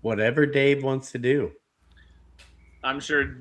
Whatever Dave wants to do. I'm sure.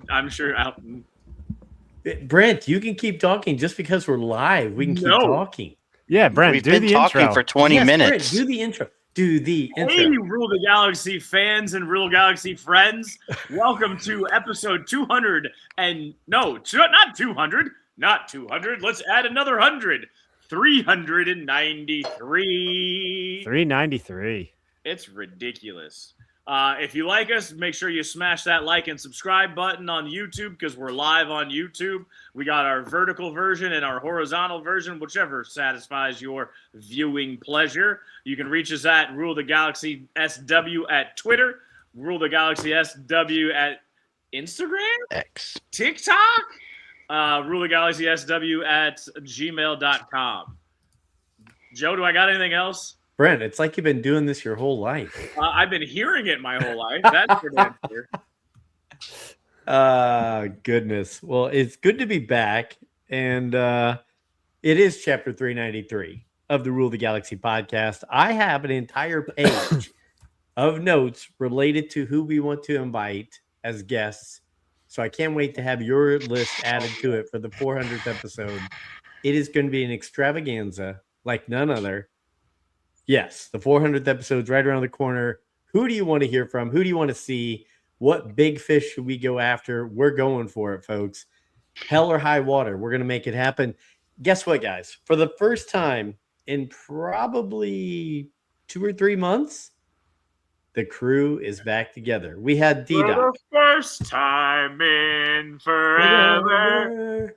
Brent, you can keep talking just because we're live. We can keep No. talking. Yeah, Brent, We've do been the talking intro. for 20 Yes, Brent, minutes. do the intro. Do the Hey, intro. Rule the Galaxy fans and Real Galaxy friends. Welcome to episode 200. And no, not 200. Not 200. Let's add another 100. 393. 393. It's ridiculous. If you like us, make sure you smash that like and subscribe button on YouTube because we're live on YouTube. We got our vertical version and our horizontal version, whichever satisfies your viewing pleasure. You can reach us at Rule the Galaxy SW at Twitter, Rule the Galaxy SW at Instagram, X. TikTok, Rule the Galaxy SW at gmail.com. Joe, do I got anything else? Brent, it's like you've been doing this your whole life. I've been hearing it my whole life. That's for damn sure. Goodness. Well, it's good to be back. And it is chapter 393 of the Rule the Galaxy podcast. I have an entire page of notes related to who we want to invite as guests. So I can't wait to have your list added to it for the 400th episode. It is going to be an extravaganza like none other. Yes, the 400th episode's right around the corner. Who do you want to hear from? Who do you want to see? What big fish should we go after? We're going for it, folks. Hell or high water. We're going to make it happen. Guess what, guys? For the first time in probably 2 or 3 months, the crew is back together. We had D-Doc. For the first time in forever.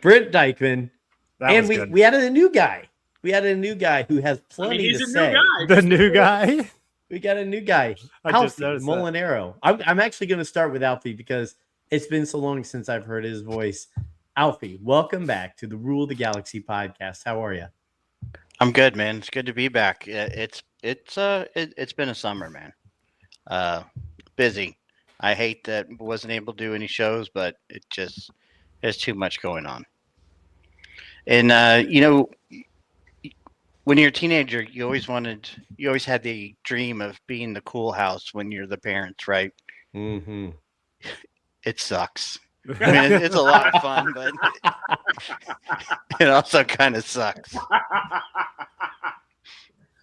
Brent Dykeman. That And was good. we added a new guy. We added a new guy who has plenty he's to a say. new guy. The new guy. We got a new guy, I just Alfie noticed Molinaro. I'm actually going to start with Alfie because it's been so long since I've heard his voice. Alfie, welcome back to the Rule the Galaxy podcast. How are you? I'm good, man. It's good to be back. It's been a summer, man. Busy. I hate that I wasn't able to do any shows, but there's too much going on. And when you're a teenager, you always had the dream of being the cool house when you're the parents, right? Mm-hmm. It sucks. I mean, it's a lot of fun, but it also kind of sucks.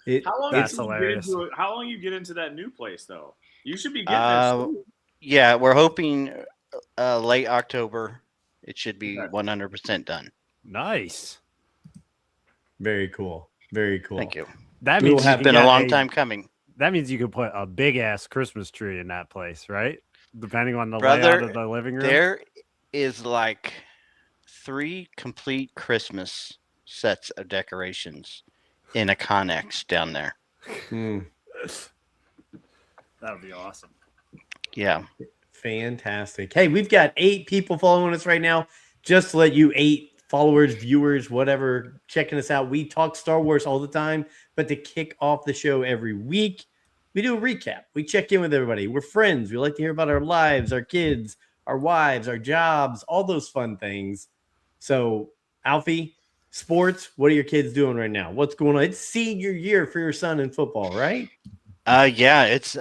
That's hilarious. How long you get into that new place though? You should be getting there soon. Yeah, we're hoping late October. It should be 100% done. Nice. Very cool. Very cool. Thank you. That We means will have It's been a long time coming. That means you could put a big ass Christmas tree in that place, right? Depending on the Brother, layout of the living room. There is like 3 complete Christmas sets of decorations in a Connex down there. Mm, That would be awesome. Yeah. fantastic. Hey, we've got 8 people following us right now. Just to let you 8 followers, viewers, whatever, checking us out. We talk Star Wars all the time, but to kick off the show every week, we do a recap. We check in with everybody. We're friends. We like to hear about our lives, our kids, our wives, our jobs, all those fun things. So, Alfie, sports, what are your kids doing right now? What's going on? It's senior year for your son in football, right? Yeah, it's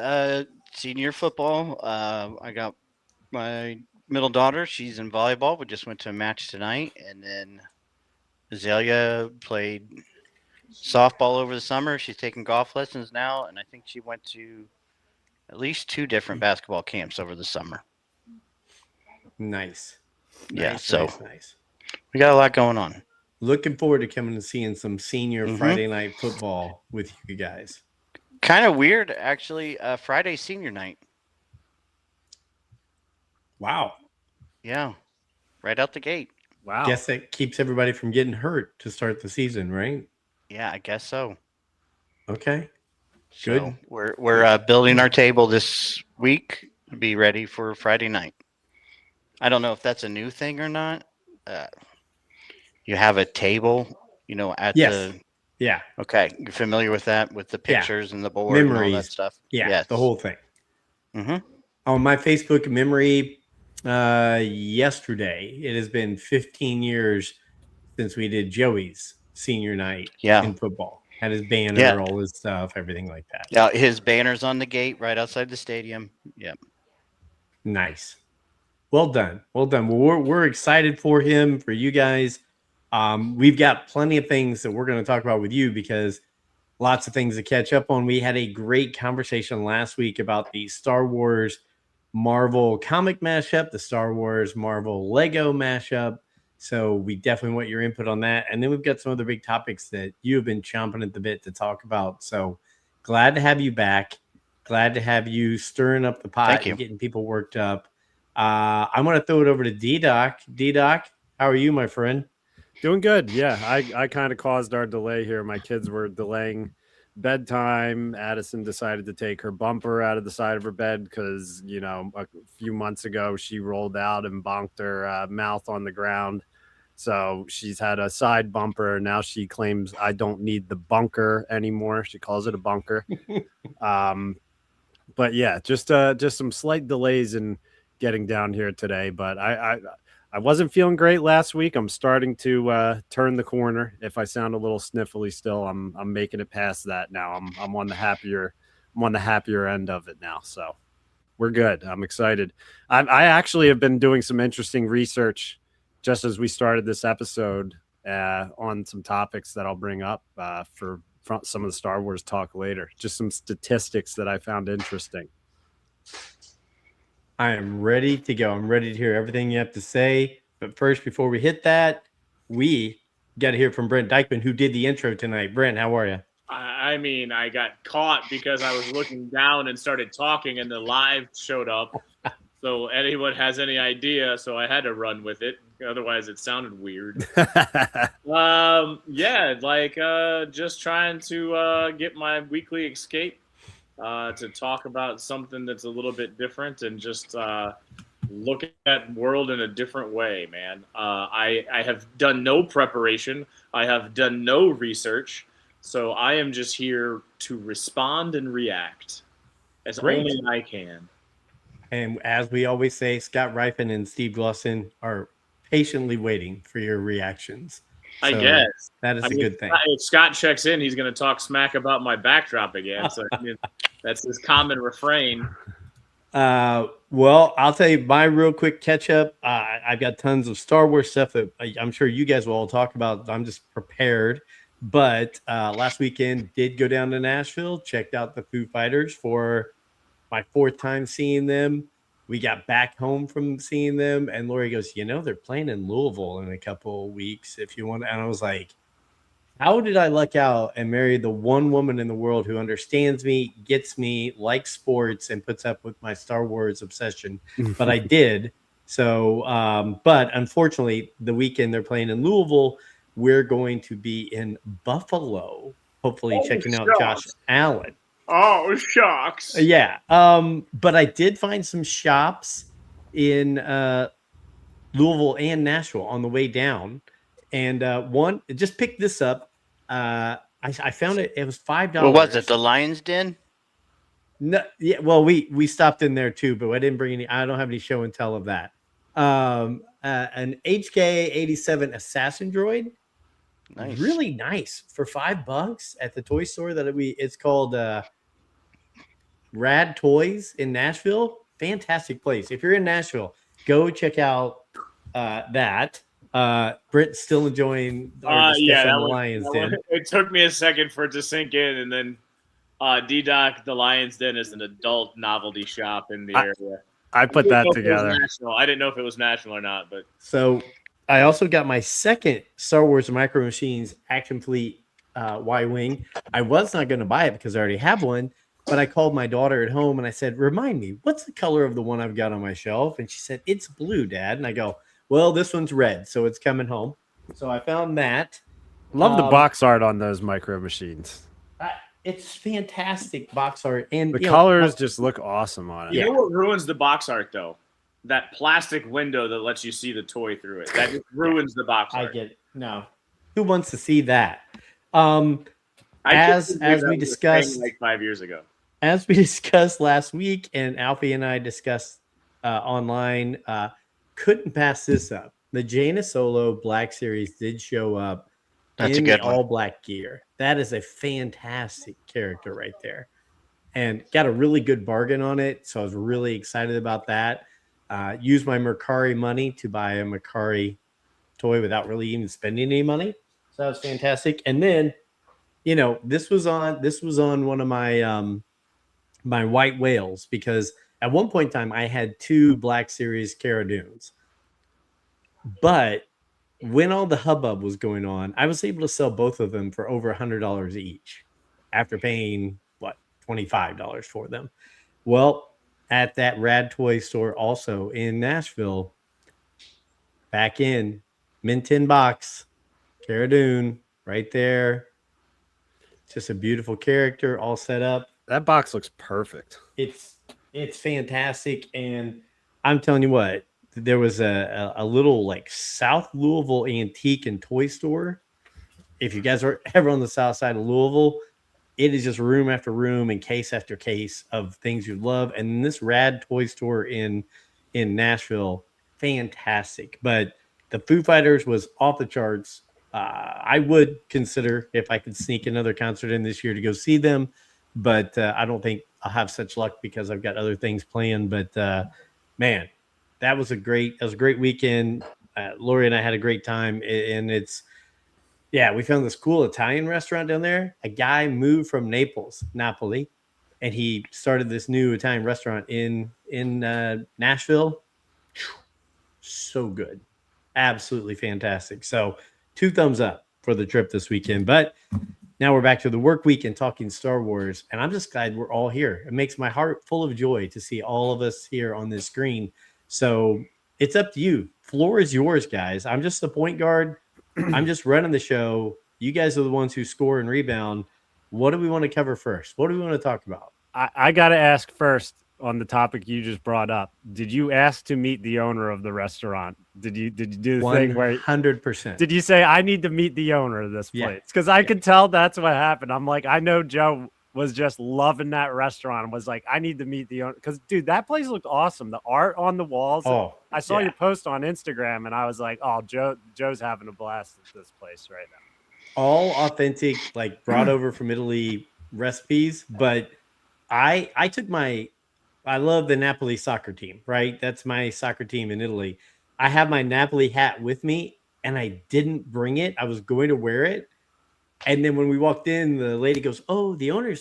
senior football. I got my middle daughter. She's in volleyball. We just went to a match tonight. And then Azalea played softball over the summer. She's taking golf lessons now. And I think she went to at least 2 different basketball camps over the summer. Nice. Yeah, Nice, so nice. we got a lot going on. Looking forward to coming and seeing some senior Mhm. Friday night football with you guys. Kind of weird, actually. Friday senior night. Wow. Yeah, right out the gate. Wow. Guess that keeps everybody from getting hurt to start the season, right? Yeah, I guess so. Okay. So Good. we're building our table this week to be ready for Friday night. I don't know if that's a new thing or not. You have a table, at Yes. the. Yeah. Okay, you're familiar with that, with the Yeah. pictures and the board and all that Memories. stuff. Yeah. Yes. The whole thing. Mm-hmm. On my Facebook memory yesterday, it has been 15 years since we did Joey's senior night Yeah. in football. Had his banner, Yeah. all his stuff, everything like that. Yeah, his banner's on the gate right outside the stadium. Yep. Nice. Well done. Well done. Well, we're excited for him, for you guys. We've got plenty of things that we're going to talk about with you because lots of things to catch up on. We had a great conversation last week about the Star Wars Marvel comic mashup, the Star Wars Marvel Lego mashup. So we definitely want your input on that. And then we've got some other big topics that you have been chomping at the bit to talk about. So glad to have you back. Glad to have you stirring up the pot Thank you. and getting people worked up. I'm going to throw it over to D-Doc. D-Doc, how are you, my friend? Doing good. Yeah, I kind of caused our delay here. My kids were delaying bedtime. Addison decided to take her bumper out of the side of her bed because, a few months ago she rolled out and bonked her mouth on the ground. So she's had a side bumper. Now she claims I don't need the bunker anymore. She calls it a bunker. But yeah, just some slight delays in getting down here today. But I wasn't feeling great last week. I'm starting to turn the corner. If I sound a little sniffly still, I'm making it past that now. I'm on the happier end of it now. So we're good. I'm excited. I actually have been doing some interesting research just as we started this episode on some topics that I'll bring up for some of the Star Wars talk later. Just some statistics that I found interesting. I am ready to go. I'm ready to hear everything you have to say. But first, before we hit that, we got to hear from Brent Dykman, who did the intro tonight. Brent, how are you? I mean, I got caught because I was looking down and started talking, and the live showed up. So anyone has any idea, so I had to run with it. Otherwise, it sounded weird. Just trying to get my weekly escape to talk about something that's a little bit different and just look at that world in a different way, man. I have done no preparation. I have done no research. So I am just here to respond and react as only I can. And as we always say, Scott Rifen and Steve Glosson are patiently waiting for your reactions. I guess. That is a good thing. If Scott checks in, he's going to talk smack about my backdrop again. So that's his common refrain. Well, I'll tell you my real quick catch up. I've got tons of Star Wars stuff that I'm sure you guys will all talk about. I'm just prepared. But last weekend did go down to Nashville, checked out the Foo Fighters for my fourth time seeing them. We got back home from seeing them, and Lori goes, they're playing in Louisville in a couple of weeks if you want. And I was like, how did I luck out and marry the one woman in the world who understands me, gets me, likes sports, and puts up with my Star Wars obsession? But I did. So, but unfortunately, the weekend they're playing in Louisville, we're going to be in Buffalo, hopefully checking out Josh Allen. Oh, shucks. Yeah. But I did find some shops in Louisville and Nashville on the way down. And one, just picked this up. I found it. It was $5. What was it? The Lion's Den? No, yeah. Well, we stopped in there too, but I didn't bring any. I don't have any show and tell of that. An HK-87 assassin droid. Nice. Really nice for $5 at the toy store it's called Rad Toys in Nashville. Fantastic place. If you're in Nashville, go check out that. Brent's still enjoying our discussion on the Lion's Den. It took me a second for it to sink in, and then D-Doc, the Lion's Den is an adult novelty shop in the area. I put that together. I didn't know if it was national or not, but so I also got my second Star Wars Micro Machines Action Fleet Y-Wing. I was not going to buy it because I already have one, but I called my daughter at home and I said, remind me, what's the color of the one I've got on my shelf? And she said, it's blue, Dad. And I go, well, this one's red, so it's coming home. So I found that. Love the box art on those Micro Machines. It's fantastic box art. And the colors just look awesome on it. You know what ruins the box art, though? That plastic window that lets you see the toy through it. That just ruins the box art. I get it. No. Who wants to see that? As we discussed like 5 years ago. As we discussed last week, and Alfie and I discussed online, couldn't pass this up. The Jaina Solo Black Series did show up. That's a in the good one. all black gear. That is a fantastic character right there, and got a really good bargain on it. So I was really excited about that. Used my Mercari money to buy a Mercari toy without really even spending any money. So that was fantastic. And then, this was on one of my my white whales, because at one point in time I had two Black Series Cara Dunes. But when all the hubbub was going on, I was able to sell both of them for over $100 each after paying what, $25 for them. Well, at that Rad Toy store also in Nashville, back in mint tin box, Cara Dune, right there. Just a beautiful character, all set up. That box looks perfect. It's fantastic, and I'm telling you what, there was a little like South Louisville antique and toy store. If you guys are ever on the south side of Louisville, it is just room after room and case after case of things you love. And this Rad Toy store in Nashville, fantastic. But the Foo Fighters was off the charts. I would consider, if I could sneak another concert in this year, to go see them, but I don't think I'll have such luck because I've got other things planned. But man, that was a great weekend. Lori and I had a great time, and we found this cool Italian restaurant down there. A guy moved from Napoli, and he started this new Italian restaurant in Nashville. So good, absolutely fantastic. So 2 thumbs up for the trip this weekend. But now we're back to the work week and talking Star Wars, and I'm just glad we're all here. It makes my heart full of joy to see all of us here on this screen. So it's up to you. Floor is yours, guys. I'm just the point guard. I'm just running the show. You guys are the ones who score and rebound. What do we want to cover first? What do we want to talk about? I got to ask first on the topic you just brought up. Did you ask to meet the owner of the restaurant? Did you do the thing where 100%? Did you say, I need to meet the owner of this place? Yeah. Because I could tell that's what happened. I'm like, I know Joe was just loving that restaurant and was like, I need to meet the owner. Because, dude, that place looked awesome. The art on the walls. Oh, I saw yeah. your post on Instagram, and I was like, oh, Joe's having a blast at this place right now. All authentic, like brought over from Italy recipes. But I love the Napoli soccer team, right? That's my soccer team in Italy. I have my Napoli hat with me, and I didn't bring it. I was going to wear it. And then when we walked in, the lady goes, "Oh, the owner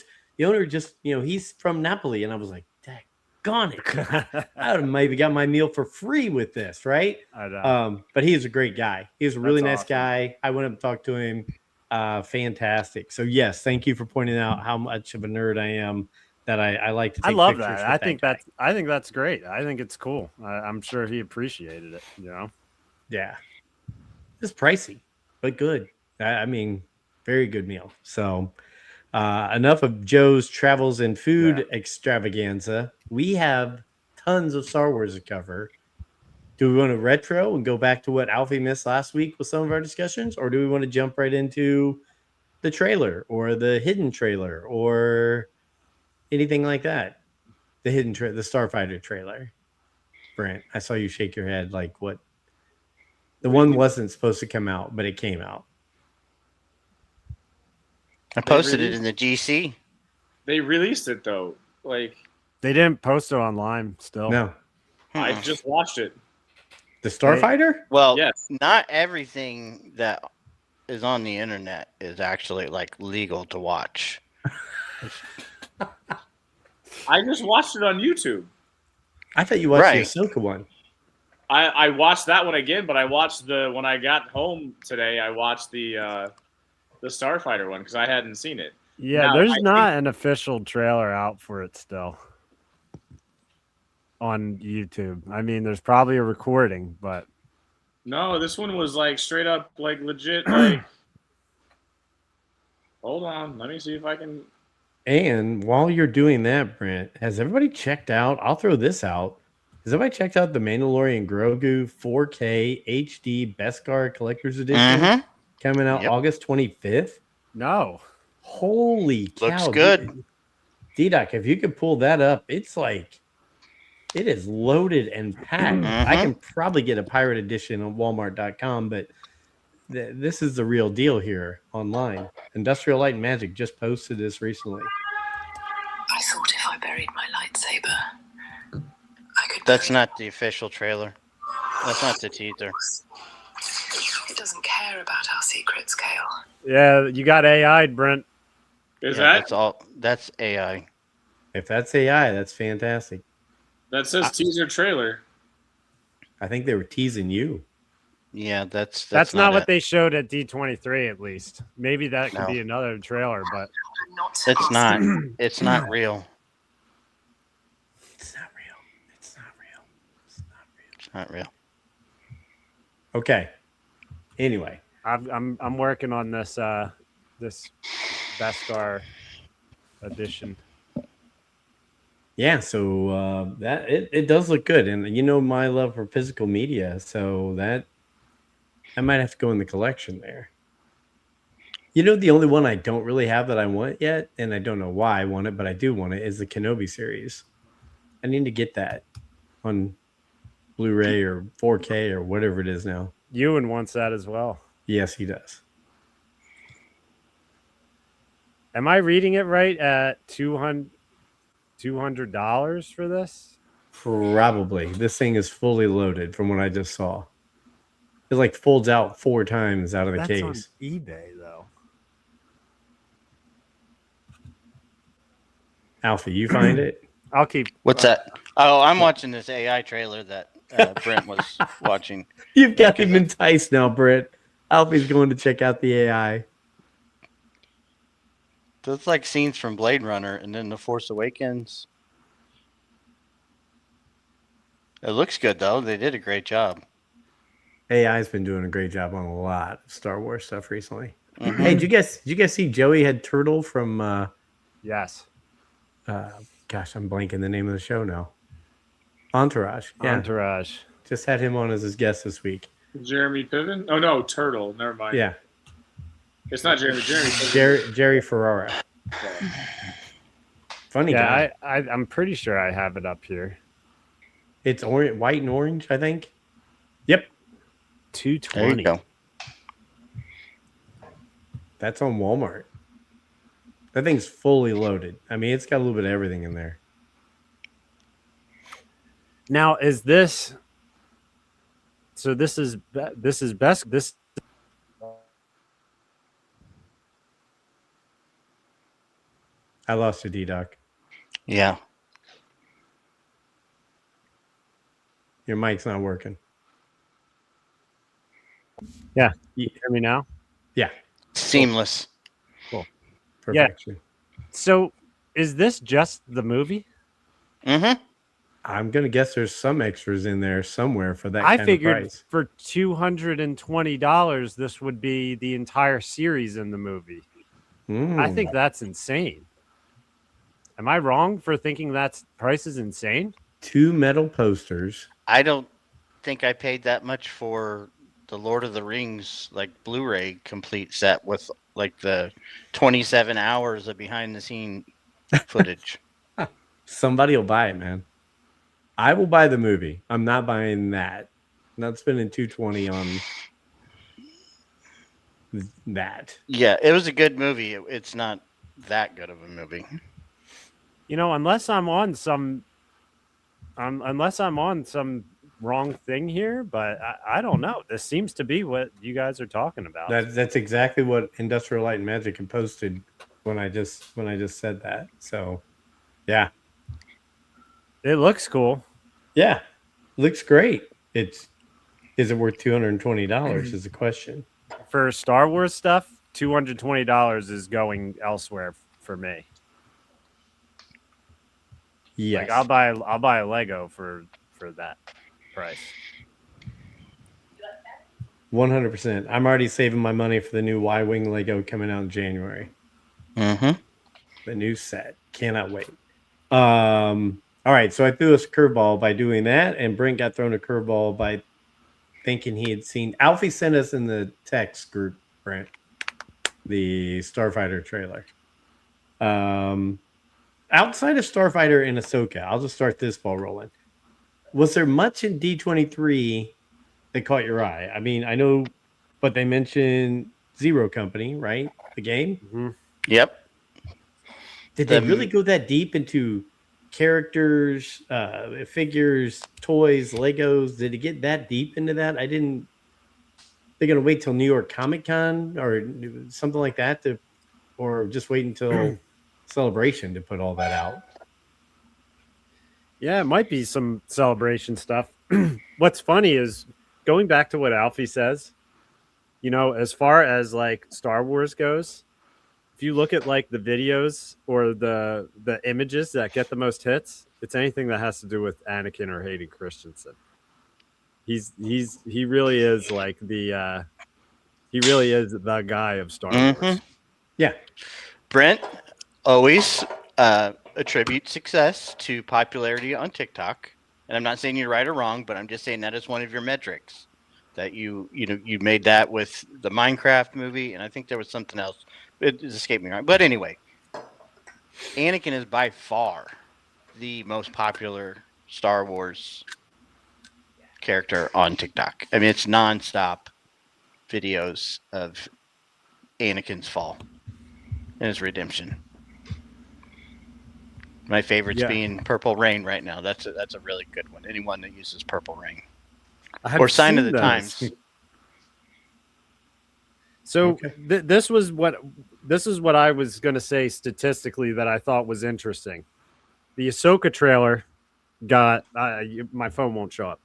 just, he's from Napoli." And I was like, daggone it. I would have maybe got my meal for free with this, right? I know. But he is a great guy. He's a really nice awesome. guy. I went up and talked to him. Fantastic. So yes, thank you for pointing out how much of a nerd I am, that I like to take I love pictures that. with I guy. think that's great. I think it's cool. I'm sure he appreciated it. Yeah. It's pricey, but good. I mean, very good meal. So enough of Joe's travels and food extravaganza. We have tons of Star Wars to cover. Do we want to retro and go back to what Alfie missed last week with some of our discussions? Or do we want to jump right into the trailer or the hidden trailer or anything like that? The the Starfighter trailer. Brent, I saw you shake your head like what? The one wasn't supposed to come out, but it came out. I posted it in the GC. They released it though. Like, They didn't post it online still. No. I just watched it. The Starfighter? Well, Yes. not everything that is on the internet is actually like legal to watch. I just watched it on YouTube. I thought you watched Right. the Ahsoka one. I watched that one again, but I watched when I got home today, I watched the Starfighter one because I hadn't seen it. Yeah, Now, there's I not an official trailer out for it still on YouTube. I mean, there's probably a recording, but No, this one was like straight up, like legit. Like, hold on, let me see if I can. And while you're doing that, Brent, has everybody checked out? I'll throw this out. Has everybody checked out the Mandalorian Grogu 4K HD Beskar Collector's Edition coming out August 25th? no. Holy cow. Looks good. D-Doc, if you could pull that up, it's like, it is loaded and packed. I can probably get a pirate edition on Walmart.com, but This is the real deal here online. Industrial Light and Magic just posted this recently. I thought if I buried my lightsaber, I could. That's not the official trailer. That's not the teaser. It doesn't care about our secrets, Kale. Yeah, you got AI'd, Brent. Is Yeah, that that's all? That's AI. If that's AI, that's fantastic. that says teaser trailer? I think they were teasing you. Yeah, that's That's not what it. they showed at D23, at least. Maybe that could No. be another trailer, but I'm not. It's not. It's not real. It's not real. It's not real. It's not real. It's not real. Okay. Anyway, I'm working on this this Beskar edition. yeah. So that it does look good, and you know my love for physical media, so that I might have to go in the collection there. You know, the only one I don't really have that I want yet, and I don't know why I want it, but I do want it, is the Kenobi series. I need to get that on Blu-ray or 4K or whatever it is now. Ewan wants that as well. Yes, he does. Am I reading it right at $200 for this? Probably. This thing is fully loaded from what I just saw. It like folds out 4 times out of the That's case. on eBay though. Alfie, you find it? I'll keep. What's that? Oh, I'm watching this AI trailer that Brent was watching. You've got him enticed now, Britt. Alfie's going to check out the AI. That's like scenes from Blade Runner and then The Force Awakens. It looks good though. They did a great job. AI's been doing a great job on a lot of Star Wars stuff recently. Mhm. Hey, did you guys see Joey had Turtle from Yes. gosh, I'm blanking the name of the show now. Entourage. Yeah. Entourage. Just had him on as his guest this week. Jeremy Piven? Oh no, Turtle. Never mind. Yeah. It's not Jeremy. Jeremy Piven. Jerry Ferrara. Funny guy. Yeah, I'm pretty sure I have it up here. It's white and orange, I think. Yep. There you 220. go. That's on Walmart. That thing's fully loaded. I mean, it's got a little bit of everything in there. Now, is this? So this is best. This I lost a D-Doc. Yeah. Your mic's not working. Yeah. You hear me now? Yeah. Seamless. Perfection. So is this just the movie? Mm-hmm. I'm gonna guess there's some extras in there somewhere for that I kind figured of price. for $220, this would be the entire series in the movie. I think that's insane. Am I wrong for thinking that price is insane? 2 metal posters. I don't think I paid that much for the Lord of the Rings like Blu-ray complete set with like the 27 hours of behind the scene footage. Somebody will buy it, man. I will buy the movie. I'm not buying that. I'm not spending $220 on that. Yeah, it was a good movie. It's not that good of a movie. You know, unless I'm on some wrong thing here, but I don't know. This seems to be what you guys are talking about. That's exactly what Industrial Light and Magic had posted when I just said that. So, yeah. It looks cool. Yeah. Looks great. Is it worth $220 is the question. For Star Wars stuff, $220 is going elsewhere for me. Yes. Like I'll buy a Lego for that price. 100%. I'm already saving my money for the new Y-Wing Lego coming out in January. Mm-hmm. The new set. Cannot wait. All right, so I threw us a curveball by doing that, and Brent got thrown a curveball by thinking he had seen. Alfie sent us in the text group, Brent, the Starfighter trailer. Outside of Starfighter and Ahsoka, I'll just start this ball rolling. Was there much in D23 that caught your eye? I mean, I know but they mentioned Zero Company, right? The game. Mhm. Yep. Did they The- really go that deep into characters, figures, toys, Legos? Did it get that deep into that? I didn't. They're gonna wait till New York Comic Con or something like that to, or just wait until Celebration to put all that out. Yeah, it might be some celebration stuff. What's funny is going back to what Alfie says, as far as like Star Wars goes, if you look at like the videos or the images that get the most hits, it's anything that has to do with Anakin or Hayden Christensen. He really is like he really is the guy of Star Wars. Yeah, Brent always attributes success to popularity on TikTok. And I'm not saying you're right or wrong, but I'm just saying that is one of your metrics. That you made that with the Minecraft movie, and I think there was something else. It escaped me, right? But anyway, Anakin is by far the most popular Star Wars character on TikTok. I mean, it's nonstop videos of Anakin's fall and his redemption. My favorite's being Purple Rain right now. That's a really good one. Anyone that uses Purple Rain or Sign of the Times. So Okay. this is what I was going to say statistically that I thought was interesting. The Ahsoka trailer got my phone won't show up.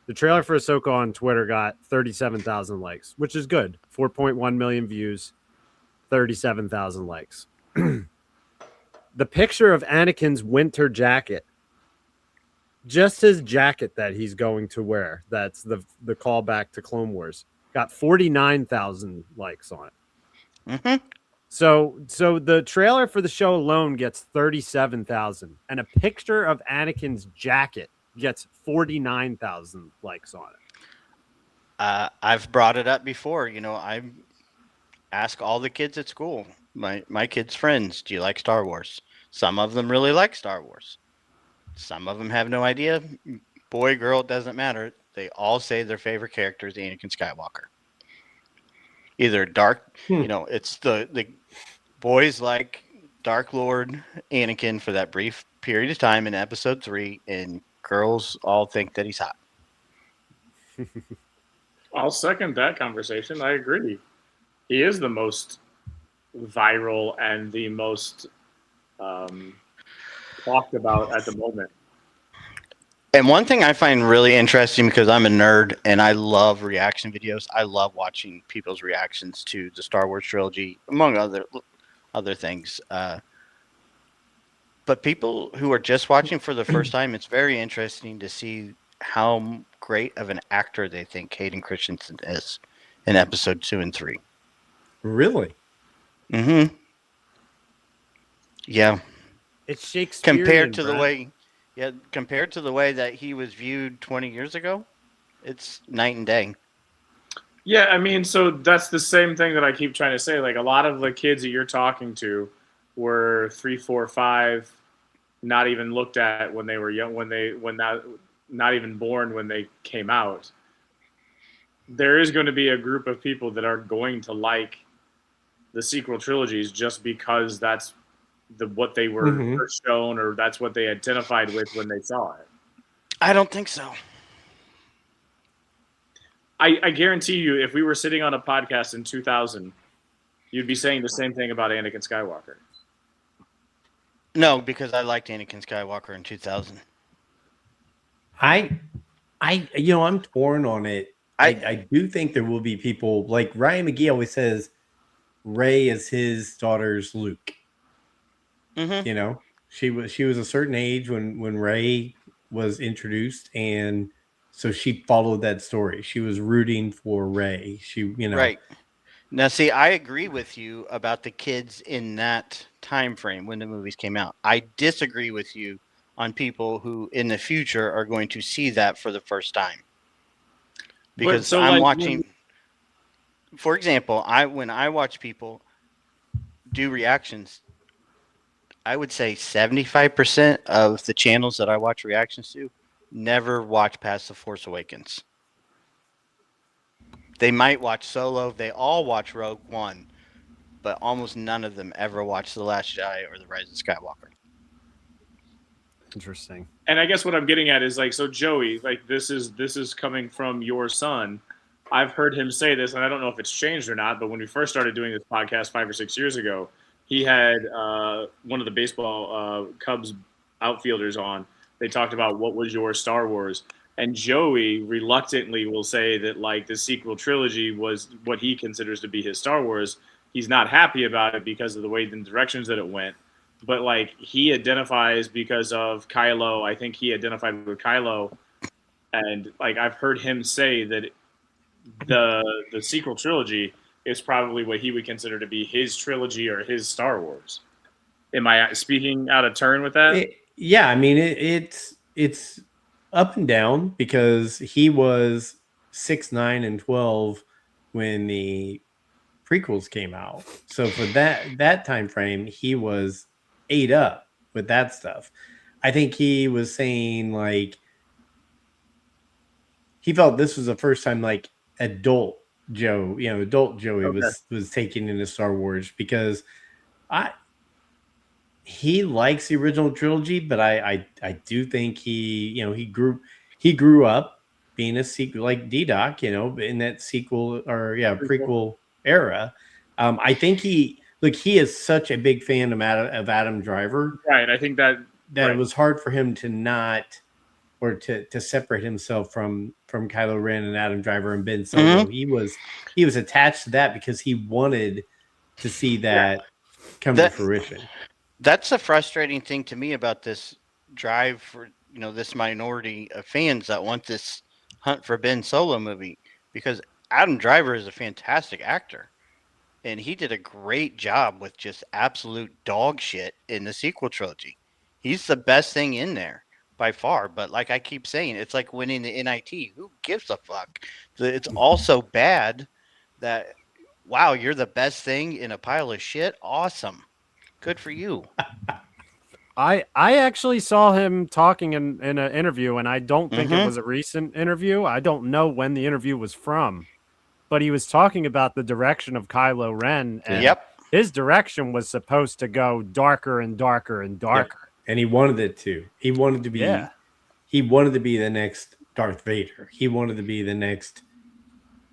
The trailer for Ahsoka on Twitter got 37,000 likes, which is good. 4.1 million views, 37,000 likes. The picture of Anakin's winter jacket, just his jacket that he's going to wear, that's the callback to Clone Wars, got 49,000 likes on it. Mm-hmm. So the trailer for the show alone gets 37,000, and a picture of Anakin's jacket gets 49,000 likes on it. I've brought it up before. I ask all the kids at school, my kids' friends, do you like Star Wars? Some of them really like Star Wars. Some of them have no idea. Boy, girl, it doesn't matter. They all say their favorite character is Anakin Skywalker. Either Dark, it's the boys like Dark Lord Anakin for that brief period of time in Episode 3, and girls all think that he's hot. I'll second that conversation. I agree. He is the most viral and the most talked about at the moment. And one thing I find really interesting, because I'm a nerd and I love reaction videos. I love watching people's reactions to the Star Wars trilogy, among other things. But people who are just watching for the first time, it's very interesting to see how great of an actor they think Hayden Christensen is in Episode 2 and 3. really. Mm-hmm. Yeah. It's Shakespearean, Compared to the way that he was viewed 20 years ago, it's night and day. Yeah, I mean, so that's the same thing that I keep trying to say. Like, a lot of the kids that you're talking to were 3, 4, 5, not even looked at when they were young, not even born when they came out. There is going to be a group of people that are going to like the sequel trilogies just because that's what they were first shown, or that's what they identified with when they saw it. I don't think so. I guarantee you, if we were sitting on a podcast in 2000, you'd be saying the same thing about Anakin Skywalker. No, because I liked Anakin Skywalker in 2000. I'm torn on it. I do think there will be people like Ryan McGee always says, Rey is his daughter's Luke. Mm-hmm. She was a certain age when Rey was introduced, and so she followed that story. She was rooting for Rey. Right. Now, see, I agree with you about the kids in that time frame when the movies came out. I disagree with you on people who in the future are going to see that for the first time. Because watching, for example, when I watch people do reactions, I would say 75% of the channels that I watch reactions to never watch past The Force Awakens. They might watch Solo. They all watch Rogue One, but almost none of them ever watch The Last Jedi or The Rise of Skywalker. Interesting. And I guess what I'm getting at is like, so Joey, like this is coming from your son. I've heard him say this, and I don't know if it's changed or not. But when we first started doing this podcast 5 or 6 years ago, he had one of the baseball Cubs outfielders on. They talked about what was your Star Wars, and Joey reluctantly will say that like the sequel trilogy was what he considers to be his Star Wars. He's not happy about it because of the way the directions that it went. But like he identifies because of Kylo. I think he identified with Kylo, and like I've heard him say that the sequel trilogy is probably what he would consider to be his trilogy or his Star Wars. Am I speaking out of turn with that? Yeah, I mean it's up and down because he was 6, 9, and 12 when the prequels came out. So for that time frame, he was ate up with that stuff. I think he was saying like he felt this was the first time like adult Joey was taken into Star Wars because he likes the original trilogy, but I do think he grew up being a sequel like D-Doc, in that sequel or prequel era. I think he is such a big fan of Adam Driver. Right. I think that it was hard for him to not or to separate himself from Kylo Ren and Adam Driver and Ben Solo. Mm-hmm. He was attached to that because he wanted to see that come to fruition. That's the frustrating thing to me about this drive for this minority of fans that want this Hunt for Ben Solo movie, because Adam Driver is a fantastic actor. And he did a great job with just absolute dog shit in the sequel trilogy. He's the best thing in there by far. But like I keep saying, it's like winning the NIT. Who gives a fuck? It's all so bad that, wow, you're the best thing in a pile of shit? Awesome. Good for you. I actually saw him talking in an interview, and I don't think it was a recent interview. I don't know when the interview was from. But he was talking about the direction of Kylo Ren, and his direction was supposed to go darker and darker and darker. Yep. And he wanted it to. He wanted to be the next Darth Vader. He wanted to be the next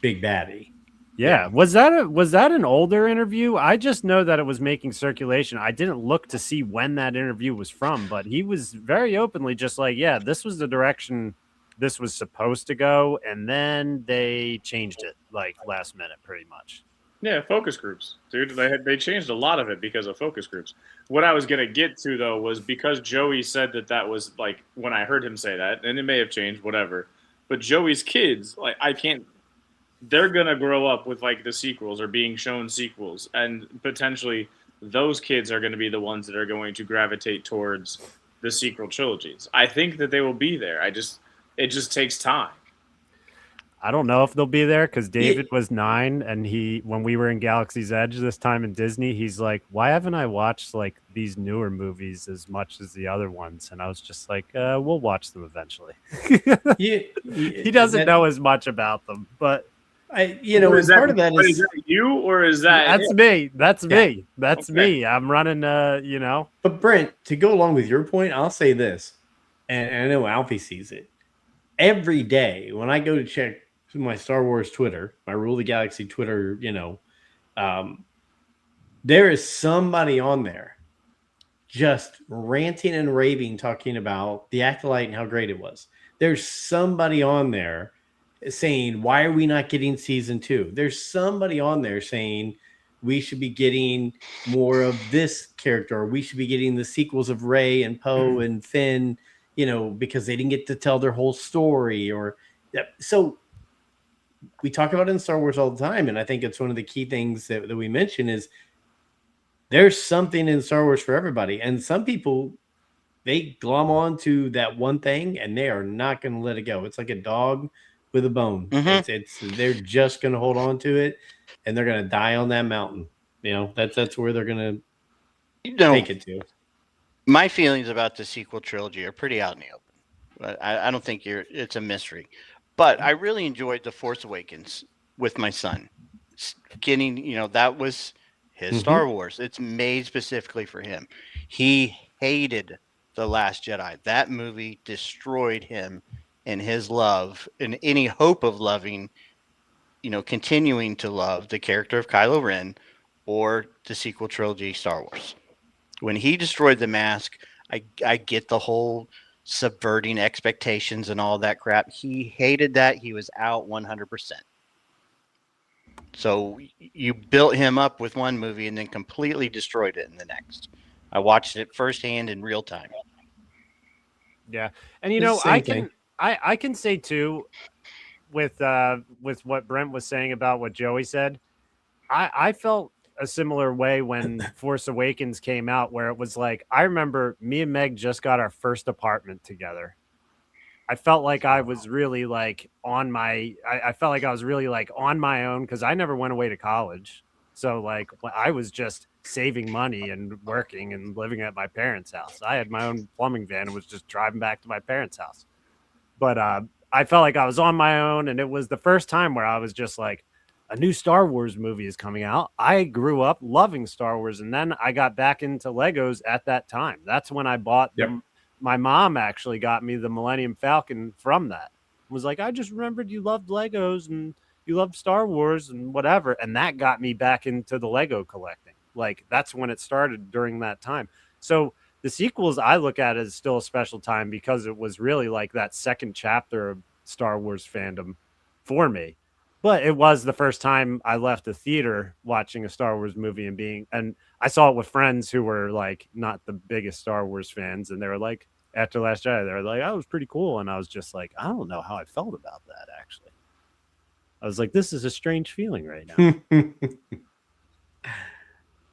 big baddie. Yeah. Was that an older interview? I just know that it was making circulation. I didn't look to see when that interview was from, but he was very openly just like, yeah, this was the direction this was supposed to go, and then they changed it like last minute pretty much. Yeah, focus groups, dude. They changed a lot of it because of focus groups. What I was going to get to, though, was because Joey said that was, like, when I heard him say that, and it may have changed, whatever, but Joey's kids, like, they're going to grow up with, like, the sequels or being shown sequels, and potentially those kids are going to be the ones that are going to gravitate towards the sequel trilogies. I think that they will be there. It just takes time. I don't know if they'll be there because David was 9, and when we were in Galaxy's Edge this time in Disney, he's like, "Why haven't I watched like these newer movies as much as the other ones?" And I was just like, "We'll watch them eventually." He doesn't know as much about them, but is part of that is that you or is that's me? That's me. That's me. I'm running. But Brent, to go along with your point, I'll say this, and I know Alfie sees it every day when I go to check my Star Wars Twitter, my Rule the Galaxy Twitter, there is somebody on there just ranting and raving, talking about the Acolyte and how great it was. There's somebody on there saying, why are we not getting season 2? There's somebody on there saying we should be getting more of this character, or we should be getting the sequels of Rey and Poe and Finn, because they didn't get to tell their whole story. So we talk about it in Star Wars all the time, and I think it's one of the key things that we mention is there's something in Star Wars for everybody. And some people, they glom on to that one thing, and they are not going to let it go. It's like a dog with a bone. They're just going to hold on to it, and they're going to die on that mountain. That's where they're going to take it to. My feelings about the sequel trilogy are pretty out in the open. I don't think it's a mystery. But I really enjoyed The Force Awakens with my son. Getting, that was his Mhm. Star Wars. It's made specifically for him. He hated The Last Jedi. That movie destroyed him and his love and any hope of loving, continuing to love the character of Kylo Ren or the sequel trilogy Star Wars. When he destroyed the mask, I get the whole subverting expectations and all that crap. He hated that. He was out 100%. So you built him up with one movie and then completely destroyed it in the next. I watched it firsthand in real time. Yeah. And It's the I same thing. can I can say too with what Brent was saying about what Joey said, I felt a similar way when Force Awakens came out, where it was like I remember me and Meg just got our first apartment together. I felt like I was really like I felt like I was really like on my own because I never went away to college. So like I was just saving money and working and living at my parents' house. I had my own plumbing van and was just driving back to my parents' house. But I felt like I was on my own, and it was the first time where I was just like, a new Star Wars movie is coming out. I grew up loving Star Wars, and then I got back into Legos at that time. That's when I bought Yep. them. My mom actually got me the Millennium Falcon from that. Was like, I just remembered you loved Legos and you loved Star Wars and whatever, and that got me back into the Lego collecting. Like that's when it started during that time. So the sequels I look at as still a special time because it was really like that second chapter of Star Wars fandom for me. But it was the first time I left the theater watching a Star Wars movie and I saw it with friends who were like not the biggest Star Wars fans, and they were like, after Last Jedi, they were like, "Oh, it was pretty cool," and I was just like, I don't know how I felt about that actually. I was like, this is a strange feeling right now.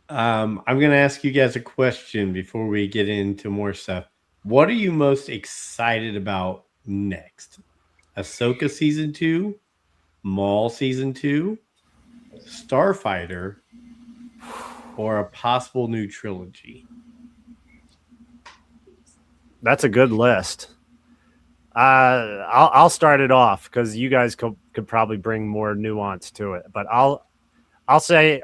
I'm going to ask you guys a question before we get into more stuff. What are you most excited about next? Ahsoka season 2, Maul season 2, Starfighter, or a possible new trilogy? That's a good list. I'll start it off because you guys could probably bring more nuance to it. But I'll say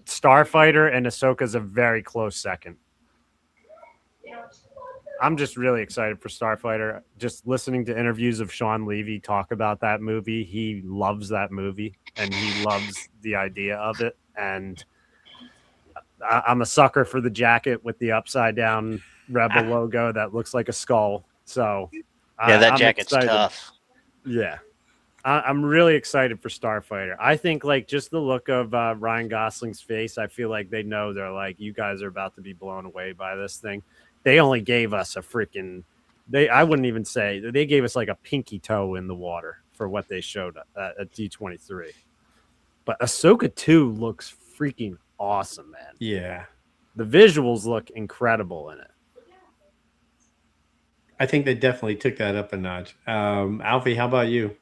Starfighter and Ahsoka's a very close second. I'm just really excited for Starfighter. Just listening to interviews of Sean Levy talk about that movie, he loves that movie and he loves the idea of it. And I'm a sucker for the jacket with the upside down Rebel logo that looks like a skull. So Yeah, that I'm jacket's excited. tough. Yeah. I'm really excited for Starfighter. I think like just the look of Ryan Gosling's face, I feel like they know they're like, you guys are about to be blown away by this thing. They only gave us a freaking I wouldn't even say they gave us like a pinky toe in the water for what they showed at D23. But Ahsoka 2 looks freaking awesome, man. Yeah. The visuals look incredible in it. I think they definitely took that up a notch. Alfie, how about you?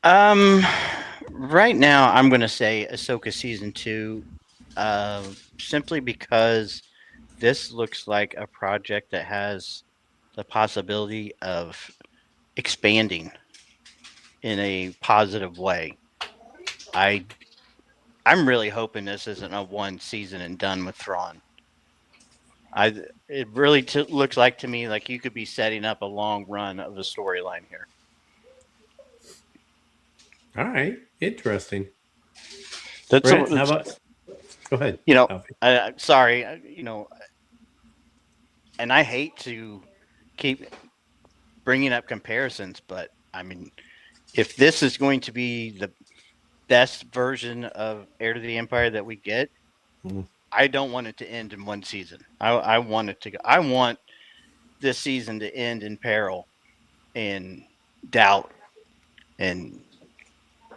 Right now I'm gonna say Ahsoka season 2, simply because this looks like a project that has the possibility of expanding in a positive way. I'm really hoping this isn't a one season and done with Thrawn. It really looks like to me like you could be setting up a long run of a storyline here. All right. Interesting. That's Brent, how about? Go ahead. Alfie. sorry, and I hate to keep bringing up comparisons, but I mean, if this is going to be the best version of Heir to the Empire that we get, I don't want it to end in one season. I want it to go. I want this season to end in peril and doubt and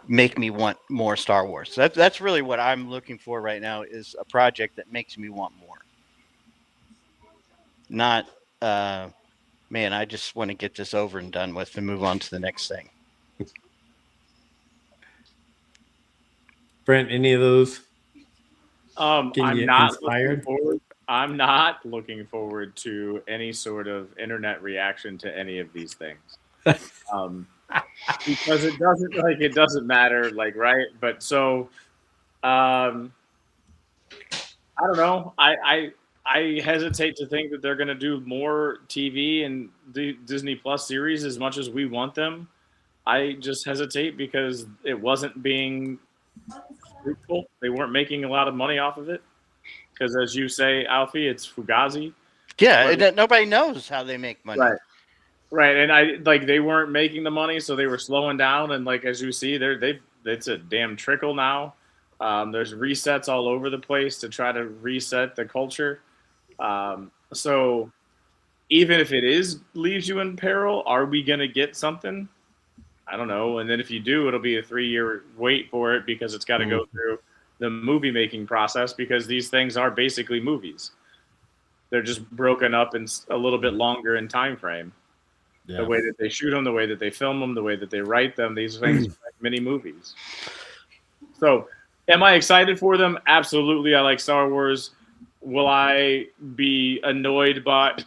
make me want more Star Wars. So that's really what I'm looking for right now is a project that makes me want more. Not, man, I just want to get this over and done with and move on to the next thing. Brent, any of those? I'm you not inspired? I'm not looking forward to any sort of internet reaction to any of these things. because it doesn't matter, like, right? But so I don't know. I hesitate to think that they're going to do more TV and the Disney Plus series as much as we want them. I just hesitate because it wasn't being fruitful. They weren't making a lot of money off of it. Because as you say, Alfie, it's Fugazi. Yeah, But- nobody knows how they make money. Right. Right, and they weren't making the money, so they were slowing down. And like as you see, it's a damn trickle now. There's resets all over the place to try to reset the culture. So even if it leaves you in peril, are we gonna get something? I don't know. And then if you do, it'll be a 3-year wait for it because it's got to go through the movie making process because these things are basically movies. They're just broken up in a little bit longer in time frame. Yeah. The way that they shoot them, the way that they film them, the way that they write them, these things are like mini movies. So, am I excited for them? Absolutely. I like Star Wars. Will I be annoyed by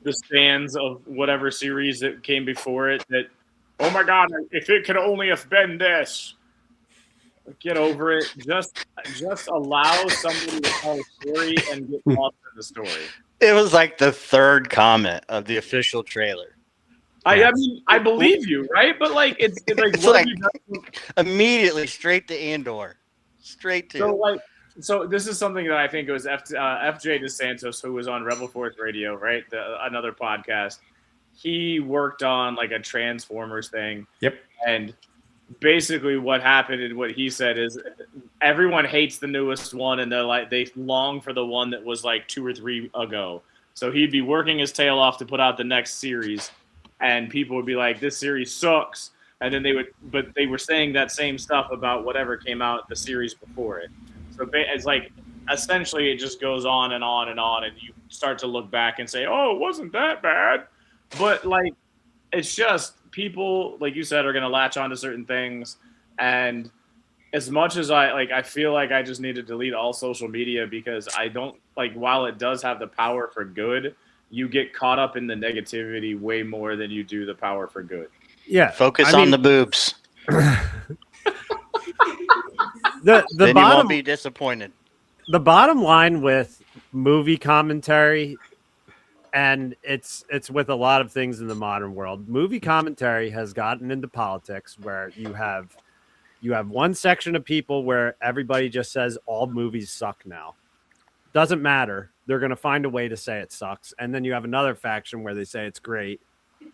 the stands of whatever series that came before it that, oh my God, if it could only have been this. Get over it. Just allow somebody to tell a story and get lost in the story. It was like the third comment of the official trailer. I mean, I believe you, right? But like, it's like, It's what like have you done? immediately straight to Andor, straight to. So this is something that I think it was FJ DeSantos, who was on Rebel Force Radio, right? Another podcast. He worked on like a Transformers thing. Yep. And basically what happened and what he said is everyone hates the newest one and they long for the one that was like 2 or 3 ago. So he'd be working his tail off to put out the next series and people would be like, this series sucks. And then they were saying that same stuff about whatever came out the series before it. So it's like, essentially it just goes on and on and on. And you start to look back and say, oh, it wasn't that bad. But like, it's just people, like you said, are going to latch on to certain things. And as much as I feel like I just need to delete all social media because I don't like, while it does have the power for good, you get caught up in the negativity way more than you do the power for good. Yeah. Focus on the boobs. The Then you bottom won't be disappointed. the bottom line with movie commentary, and it's with a lot of things in the modern world, movie commentary has gotten into politics where you have one section of people where everybody just says all movies suck now. Doesn't matter. They're going to find a way to say it sucks. And then you have another faction where they say it's great.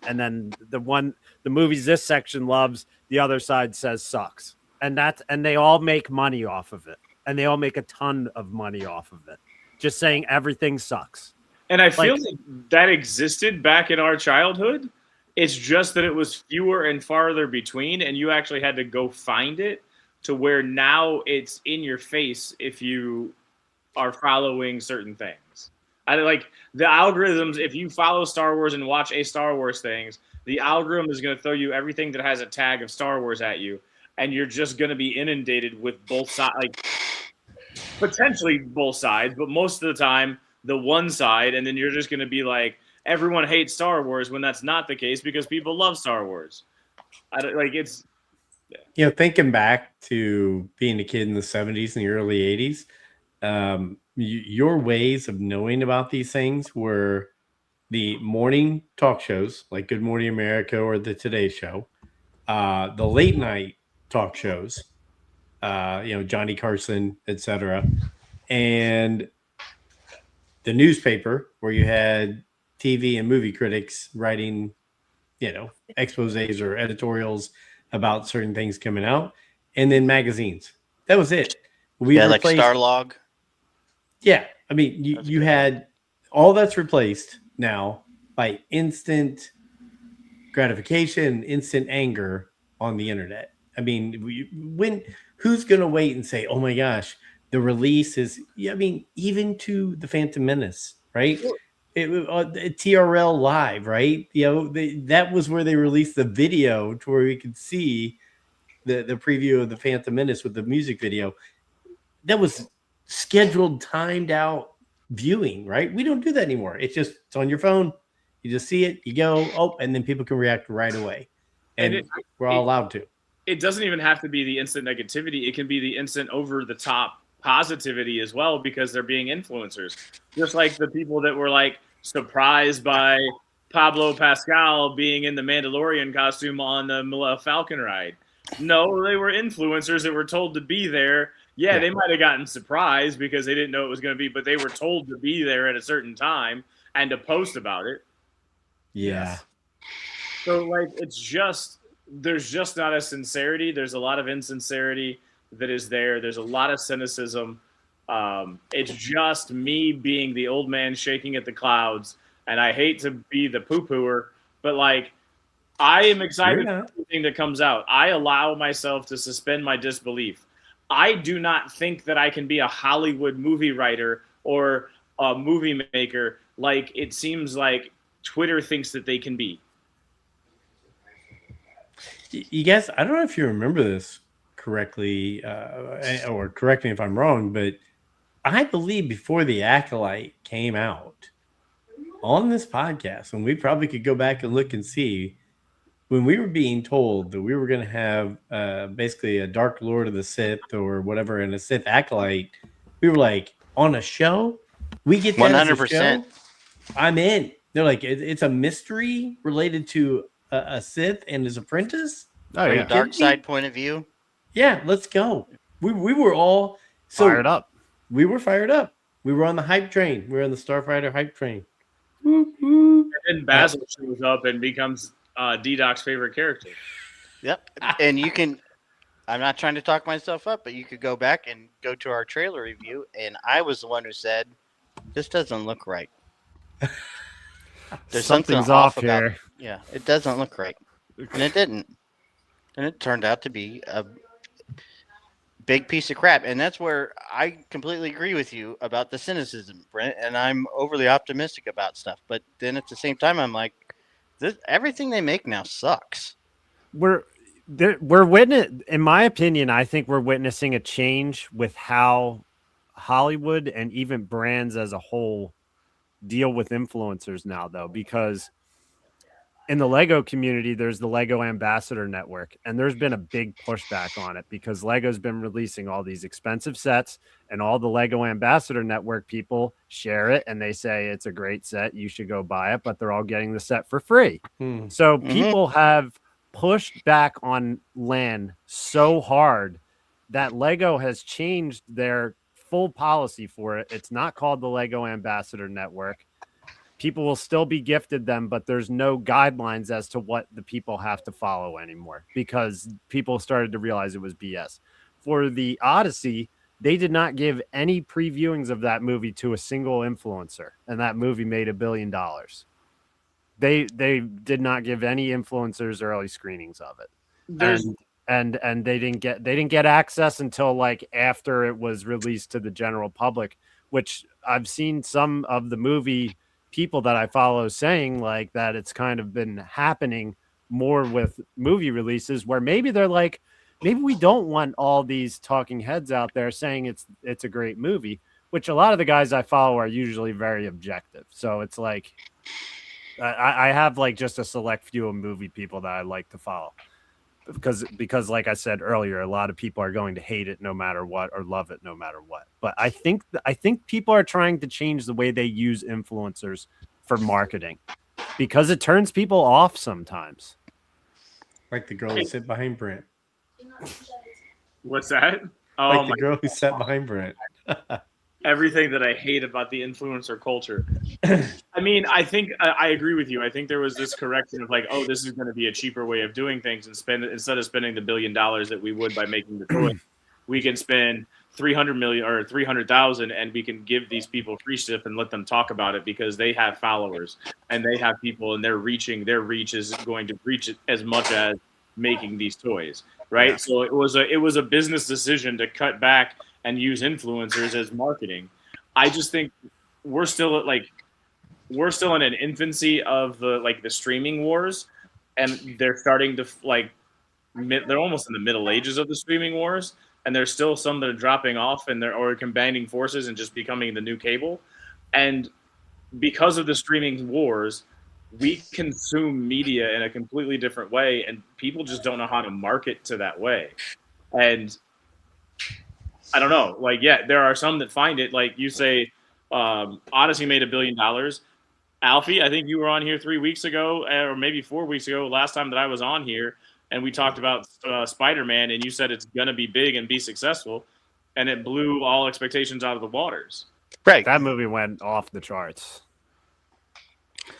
And then the movies this section loves, the other side says sucks. And they all make money off of it. And they all make a ton of money off of it. Just saying everything sucks. And I feel like that existed back in our childhood. It's just that it was fewer and farther between, and you actually had to go find it to where now it's in your face if you are following certain things. I like the algorithms. If you follow Star Wars and watch a Star Wars things, the algorithm is going to throw you everything that has a tag of Star Wars at you, and you're just going to be inundated with both sides, like potentially both sides, but most of the time the one side, and then you're just going to be like, everyone hates Star Wars when that's not the case because people love Star Wars. Thinking back to being a kid in the 70s and the early 80s, your ways of knowing about these things were the morning talk shows like Good Morning America or the Today Show, the late night talk shows, Johnny Carson, etc., and the newspaper where you had TV and movie critics writing, exposés or editorials about certain things coming out, and then magazines. That was it. Like Starlog. Yeah, I mean, you had all that's replaced now by instant gratification, instant anger on the internet. I mean, who's going to wait and say, "Oh my gosh, the release is"? I mean, even to the Phantom Menace, right? TRL Live, right? That was where they released the video to where we could see the preview of the Phantom Menace with the music video. That was scheduled, timed out viewing, right? We don't do that anymore. It's on your phone. You just see it, you go, and then people can react right away. and we're all allowed to. It doesn't even have to be the instant negativity. It can be the instant over the top positivity as well, because they're being influencers. Just like the people that were like surprised by Pablo Pascal being in the Mandalorian costume on the Falcon ride. No, they were influencers that were told to be there. Yeah, they might have gotten surprised because they didn't know it was going to be, but they were told to be there at a certain time and to post about it. Yeah. So like, there's just not a sincerity. There's a lot of insincerity that is there. There's a lot of cynicism. It's just me being the old man shaking at the clouds, and I hate to be the poo-pooer, but like, I am excited for everything that comes out. I allow myself to suspend my disbelief. I do not think that I can be a Hollywood movie writer or a movie maker like it seems like Twitter thinks that they can be. You guys, I don't know if you remember this correctly, or correct me if I'm wrong, but I believe before The Acolyte came out on this podcast, and we probably could go back and look and see, when we were being told that we were going to have basically a Dark Lord of the Sith or whatever and a Sith Acolyte, we were like, on a show? We get that 100%. As a show? I'm in. They're like, it's a mystery related to a Sith and his apprentice? Oh, yeah. Dark side point of view? Yeah, let's go. We were all fired up. We were fired up. We were on the hype train. We were on the Starfighter hype train. And then Basil shows up and becomes D-Doc's favorite character. Yep. And you can, I'm not trying to talk myself up, but you could go back and go to our trailer review, and I was the one who said, this doesn't look right. There's something's off here. Yeah, it doesn't look right. And it didn't. And it turned out to be a big piece of crap. And that's where I completely agree with you about the cynicism, Brent. And I'm overly optimistic about stuff. But then at the same time, I'm like, everything they make now sucks. We're witnessing, in my opinion, I think we're witnessing a change with how Hollywood and even brands as a whole deal with influencers now, though, because in the Lego community, there's the Lego Ambassador Network, and there's been a big pushback on it because Lego's been releasing all these expensive sets, and all the Lego Ambassador Network people share it, and they say it's a great set, you should go buy it, but they're all getting the set for free. So people have pushed back on LAN so hard that Lego has changed their full policy for it. It's not called the Lego Ambassador Network. People will still be gifted them, but there's no guidelines as to what the people have to follow anymore because people started to realize it was BS. For the Odyssey, they did not give any previewings of that movie to a single influencer, and that movie made $1 billion. They did not give any influencers early screenings of it. And they didn't get access until like after it was released to the general public, which I've seen some of the movie people that I follow saying like that it's kind of been happening more with movie releases where maybe they're like, maybe we don't want all these talking heads out there saying it's a great movie, which a lot of the guys I follow are usually very objective. So it's like I have like just a select few of movie people that I like to follow because like I said earlier, a lot of people are going to hate it no matter what or love it no matter what. But I think people are trying to change the way they use influencers for marketing because it turns people off sometimes. Like the girl who sat behind Brent. What's that? Oh, like the girl who sat behind Brent. Everything that I hate about the influencer culture. I mean, I think I agree with you. I think there was this correction of like, oh, this is going to be a cheaper way of doing things and instead of spending the $1 billion that we would by making the toy, we can spend 300 million or 300,000 and we can give these people free stuff and let them talk about it because they have followers and they have people and their reach is going to reach it as much as making these toys. Right. Yeah. So it was a business decision to cut back and use influencers as marketing. I just think we're still in an infancy of the streaming wars, and they're starting to they're almost in the middle ages of the streaming wars, and there's still some that are dropping off and or combining forces and just becoming the new cable. And because of the streaming wars, we consume media in a completely different way, and people just don't know how to market to that way. And I don't know. Like, yeah, there are some that find it. Like you say, Odyssey made $1 billion. Alfie, I think you were on here 3 weeks ago, or maybe 4 weeks ago, last time that I was on here, and we talked about Spider-Man, and you said it's gonna be big and be successful, and it blew all expectations out of the waters. Right. That movie went off the charts.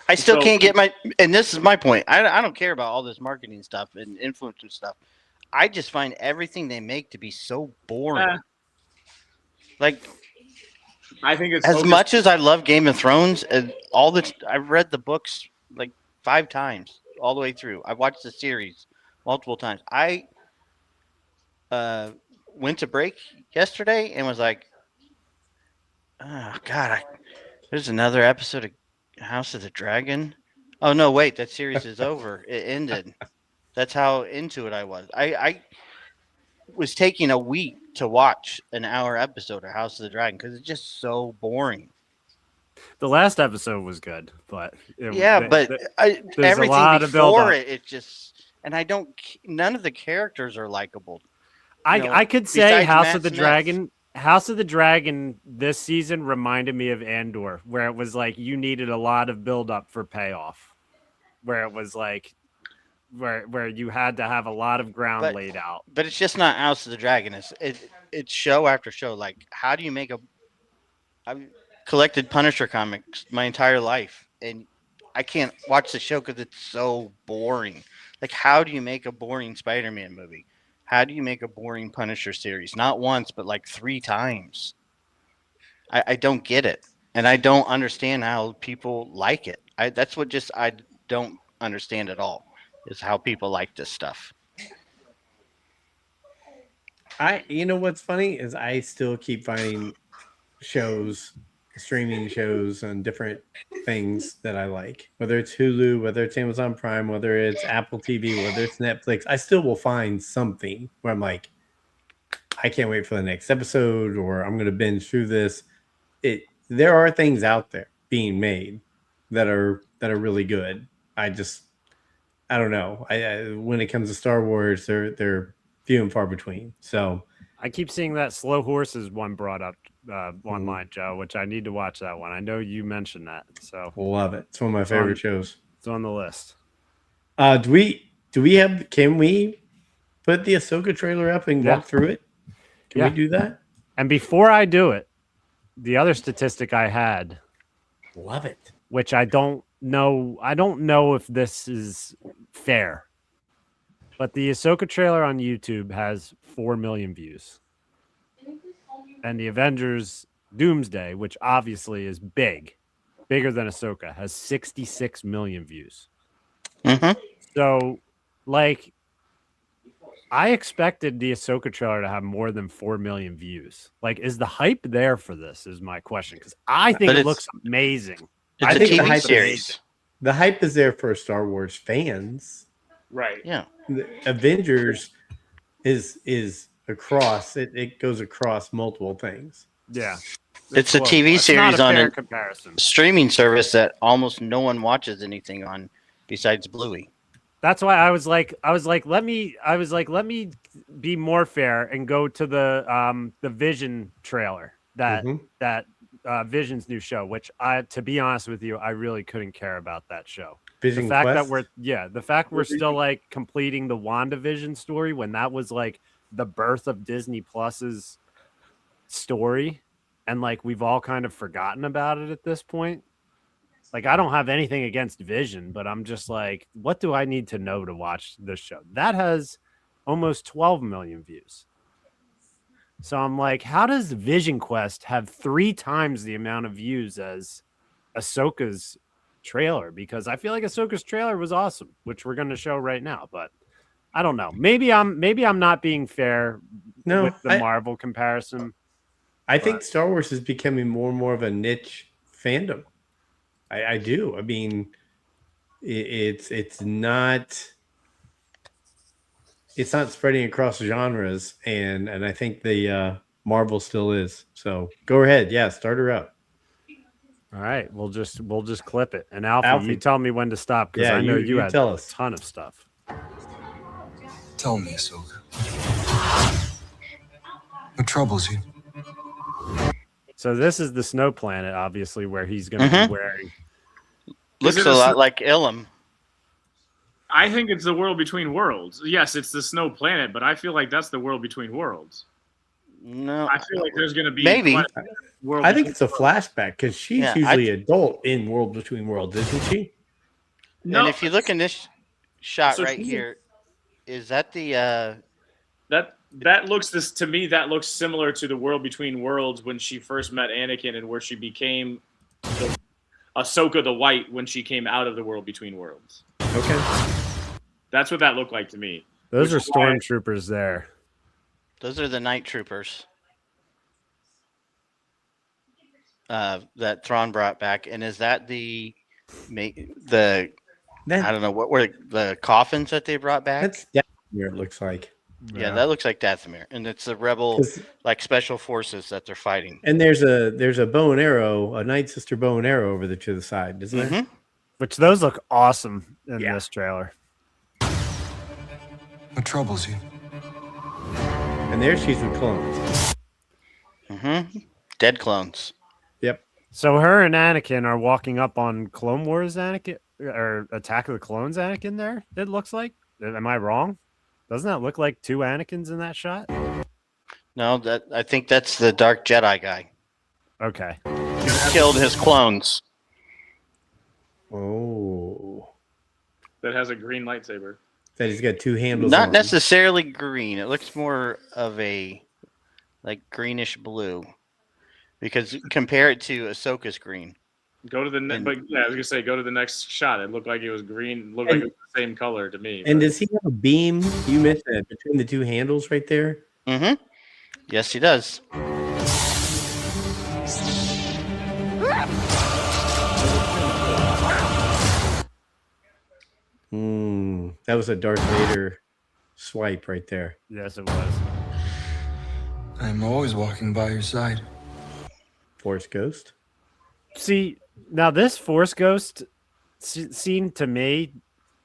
I still So- can't get my, and this is my point. I don't care about all this marketing stuff and influencer stuff. I just find everything they make to be so boring. Eh, Like, I think it's as focused- much as I love Game of Thrones, and I've read the books like 5 times all the way through. I've watched the series multiple times. I went to break yesterday and was like, oh God, there's another episode of House of the Dragon. Oh no, wait, that series is over. It ended. That's how into it I was. I was taking a week to watch an hour episode of House of the Dragon because it's just so boring. The last episode was good, but But there's a everything lot of before build-up. it just, and I don't. None of the characters are likable. I could say besides House Matt of the Smith. Dragon. House of the Dragon this season reminded me of Andor, where it was like you needed a lot of build up for payoff. Where it was like where you had to have a lot of ground But- laid out. But it's just not House of the Dragon. It's show after show. Like, how do you make a? I've collected Punisher comics my entire life, and I can't watch the show because it's so boring. Like, how do you make a boring Spider-Man movie? How do you make a boring Punisher series? Not once, but like 3 times. I don't get it, and I don't understand how people like it. That's what just I don't understand at all. Is how people like this stuff. You know what's funny is I still keep finding shows, streaming shows on different things that I like, whether it's Hulu, whether it's Amazon Prime, whether it's Apple TV, whether it's Netflix. I still will find something where I'm like, I can't wait for the next episode, or I'm going to binge through this. There are things out there being made that are really good. I don't know. I when it comes to Star Wars, they're few and far between. So I keep seeing that Slow Horses one brought up online, Joe, which I need to watch that one. I know you mentioned that, so love it. It's one of my favorite shows. it's on the list. Can we put the Ahsoka trailer up and Yeah. walk through it? Can Yeah. we do that? And before I do it, the other statistic I had, Love it. which I don't know if this is fair, but the Ahsoka trailer on YouTube has 4 million views. And the Avengers Doomsday, which obviously is bigger than Ahsoka, has 66 million views. Mm-hmm. So, like, I expected the Ahsoka trailer to have more than 4 million views. Like, is the hype there for this? Is my question, because I think But it it's- looks amazing. It's I a think the TV hype is- series. The hype is there for Star Wars fans. right. Yeah. The Avengers is across. It goes across multiple things. Yeah, It's a close. TV It's not series a on fair a comparison. streaming service that almost no one watches anything on besides Bluey. That's why I was like, let me be more fair and go to the Vision trailer that Mhm. Vision's new show, which to be honest with you, I really couldn't care about that show. Vision The fact Quest. that we're still like completing the WandaVision story when that was like the birth of Disney Plus's story, and like we've all kind of forgotten about it at this point. Like, I don't have anything against Vision, but I'm just like, what do I need to know to watch this show? That has almost 12 million views. So I'm like, how does Vision Quest have 3 times the amount of views as Ahsoka's trailer? Because I feel like Ahsoka's trailer was awesome, which we're going to show right now. But I don't know. Maybe I'm not being fair No, with the Marvel comparison. I think Star Wars is becoming more and more of a niche fandom. I do. I mean, it's not spreading across genres, and I think the Marvel still is. So go ahead, yeah, start her up. All right, we'll just clip it. And Alfie, you tell me when to stop because Yeah, I know you had tell us. a ton of stuff. Tell me, Ahsoka. What troubles you? So this is the snow planet, obviously, where he's going to be wearing. Is Looks it a a lot sn- like Ilum. I think it's the world between worlds. Yes, it's the snow planet, but I feel like that's the world between worlds. No, I feel like there's going to be maybe. quite a world. I think between it's a worlds. flashback because she's Yeah, usually adult in World Between Worlds, isn't she? No, And if you look in this shot So right she- here, is that the that looks this to me. That looks similar to the world between worlds when she first met Anakin and where she became Ahsoka the White when she came out of the world between worlds. Okay. That's what that looked like to me. Those are Which is why- stormtroopers there. those are the night troopers that Thrawn brought back? And is that the I don't know what were the coffins that they brought back? That's Dathomir, it looks like. Yeah, that looks like Dathomir, and it's the rebel 'Cause- like special forces that they're fighting. And there's a bow and arrow, a Night Sister bow and arrow over to the side, isn't there? Mhm. Which those look awesome in Yeah. this trailer. What troubles you? And there she's with clones. Dead clones. Yep. So her and Anakin are walking up on Clone Wars Anakin or Attack of the Clones Anakin there, it looks like. Am I wrong? Doesn't that look like two Anakins in that shot? No, that I think that's the Dark Jedi guy. Okay. He killed his clones. Oh. that has a green lightsaber. That he's got two handles. Not on. necessarily green. It looks more of a like greenish blue. Because compare it to Ahsoka's green. Go to the next, And- but yeah, I was gonna say go to the next shot. It looked like it was green. Looked like it was the same color to me. And but- does he have a beam? You missed that between the two handles right there. Mm-hmm. Yes, he does. That was a Darth Vader swipe right there. Yes, it was. I'm always walking by your side. Force Ghost. See, now this Force Ghost scene to me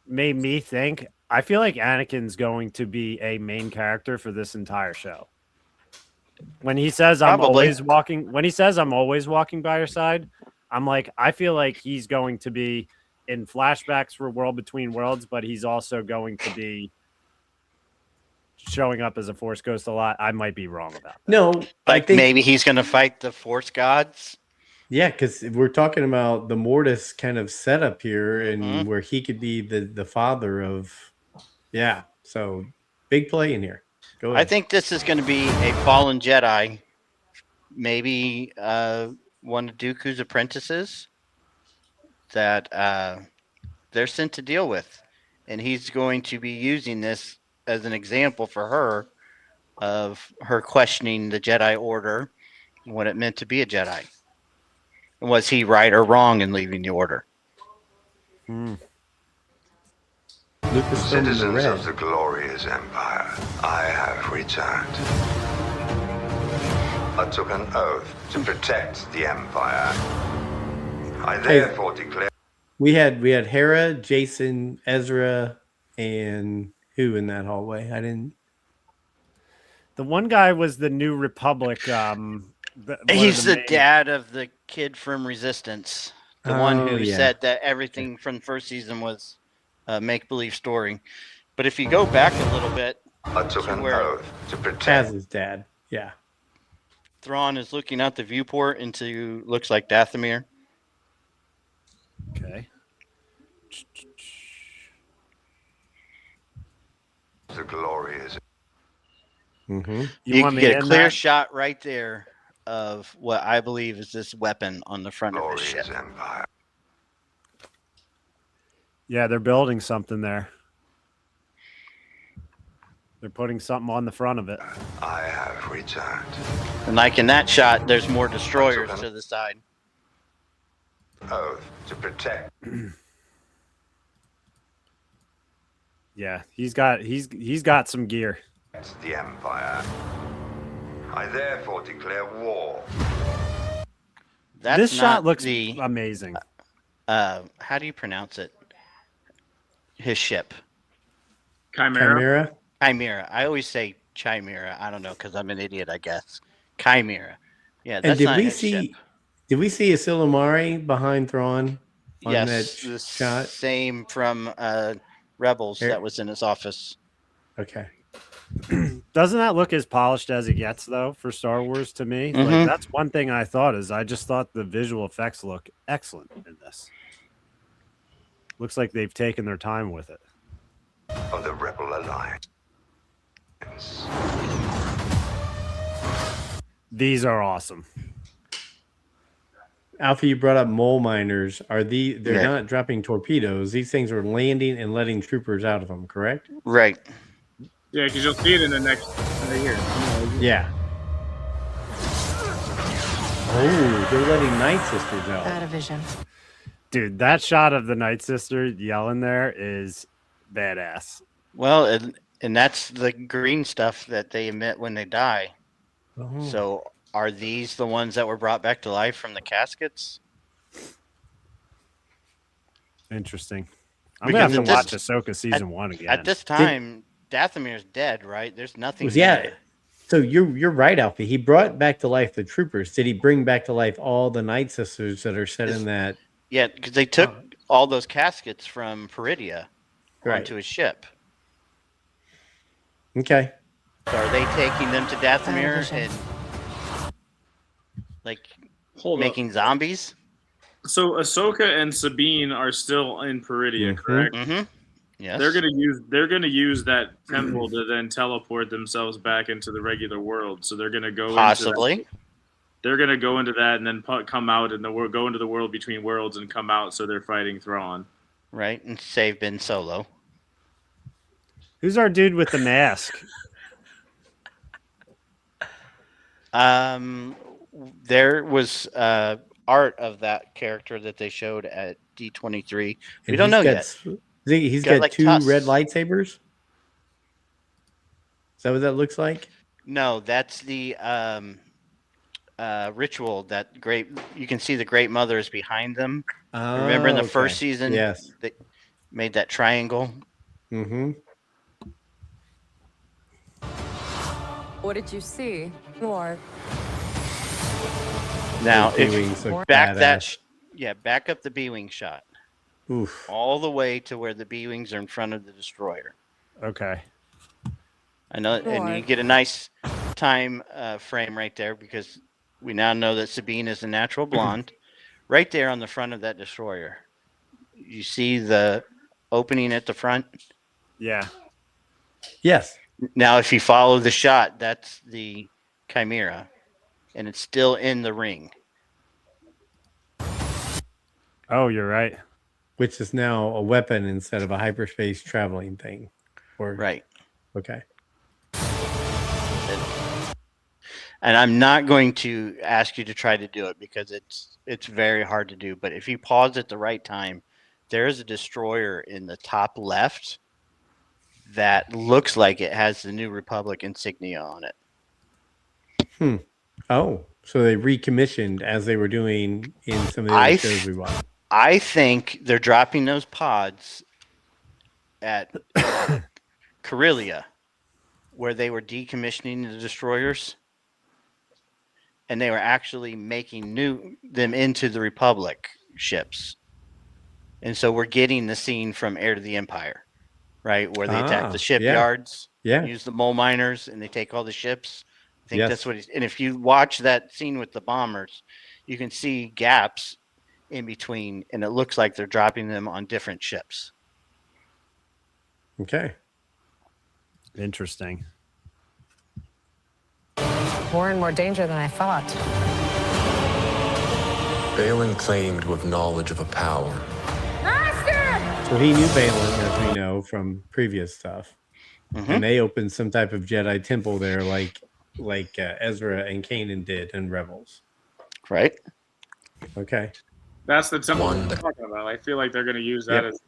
made me think. I feel like Anakin's going to be a main character for this entire show. When he says I'm Probably. always walking, when he says I'm always walking by your side, I'm like, I feel like he's going to be in flashbacks for World Between Worlds, but he's also going to be showing up as a Force Ghost a lot. I might be wrong about that. No, I Like think maybe he's gonna fight the Force gods. yeah, because we're talking about the Mortis kind of setup here, and Mhm. where he could be the father of. Yeah, so big play in here. Go ahead. I think this is gonna be a fallen Jedi. Maybe one of Dooku's apprentices that they're sent to deal with. And he's going to be using this as an example for her of her questioning the Jedi Order and what it meant to be a Jedi. Was he right or wrong in leaving the Order? Lucasfilm in the Citizens red. of the glorious empire, I have returned. I took an oath to protect the empire. I therefore declare We had Hera, Jason, Ezra, and who in that hallway? I didn't. The one guy was the New Republic. One of He's the main- dad of the kid from Resistance. The one Oh, who yeah. said that everything from the first season was a make-believe story. But if you go back a little bit, I took an Where- oath to protect. Taz's dad. Yeah. Thrawn is looking out the viewport into looks like Dathomir. Okay. The glorious. Mm-hmm. You want can me get a in clear that? shot right there of what I believe is this weapon on the front of the Glorious ship. empire. Yeah, they're building something there. They're putting something on the front of it. I have returned. And like in that shot, there's more destroyers to the side. Oath to protect. Yeah, he's got some gear. The empire. I therefore declare war. That's This shot not looks the. amazing. How do you pronounce it? His ship, Chimera. Chimera. Chimera. I always say Chimera. I don't know because I'm an idiot, I guess. Chimera. Yeah, And that's did not we his ship. see? Did we see a Silumari behind Thrawn on that Yes, the shot? same from Rebels Here- that was in his office. Okay. Doesn't that look as polished as it gets, though, for Star Wars to me? Like, Mhm. that's one thing I thought is I just thought the visual effects look excellent in this. Looks like they've taken their time with it. Of the Rebel Alliance. These are awesome. Alpha, you brought up mole miners. They're Yeah. not dropping torpedoes. These things are landing and letting troopers out of them, correct? Right. Yeah, because you'll see it in the next year. Yeah. Oh, they're letting Night Sisters out. Bad vision. Dude, that shot of the Night Sister yelling there is badass. Well, and that's the green stuff that they emit when they die. Oh. So are these the ones that were brought back to life from the caskets? Interesting. I'm going to have to Because watch Ahsoka season 1 again. At this time, Dathomir's dead, right? There's nothing. Yeah. there. So you're right, Alfie. He brought back to life the troopers. Did he bring back to life all the Night Sisters that are set in that? Yeah, because they took all those caskets from Peridia Right. onto his ship. Okay. So are they taking them to Dathomir vision. and like Hold up. making zombies? So Ahsoka and Sabine are still in Peridia, Mhm. correct? Mm-hmm. Yes. They're gonna use that temple to then teleport themselves back into the regular world. So they're gonna go Possibly. they're gonna go into that and then come out in the world, go into the world between worlds and come out. So they're fighting Thrawn. Right, and save Ben Solo. Who's our dude with the mask? There was art of that character that they showed at D23. We And don't know he's yet. He's Got, got like, two tusks. red lightsabers. Is that what that looks like? No, that's the ritual that great. You can see the Great Mother is behind them. Remember in the first season, Yes. they made that triangle. Mm-hmm. What did you see? More. Now, Those if B-wings look back that, badass. back up the B-wing shot Oof. all the way to where the B-wings are in front of the destroyer. Okay. I know, and Sure. you get a nice time frame right there because we now know that Sabine is a natural blonde. Right there on the front of that destroyer, you see the opening at the front. Yeah. Yes. Now, if you follow the shot, that's the Chimera, and it's still in the ring. Oh, you're right. Which is now a weapon instead of a hyperspace traveling thing. Or Right. Okay. And I'm not going to ask you to try to do it because it's very hard to do. But if you pause at the right time, there is a destroyer in the top left that looks like it has the New Republic insignia on it. Oh, so they recommissioned as they were doing in some of the I other shows we watched. I think they're dropping those pods at Corellia, where they were decommissioning the destroyers, and they were actually making them into the Republic ships. And so we're getting the scene from Heir to the Empire, right, where they attack the shipyards, Yeah. use the mole miners, and they take all the ships. I think Yes. that's what he's. And if you watch that scene with the bombers, you can see gaps in between, and it looks like they're dropping them on different ships. Okay. Interesting. More and more danger than I thought. Balin claimed to have knowledge of a power. So he knew Balin, as we know from previous stuff. Mhm. And they opened some type of Jedi temple there like Ezra and Kanan did in Rebels. Right? Okay. That's the temple One I'm that- talking about. I feel like they're gonna use that as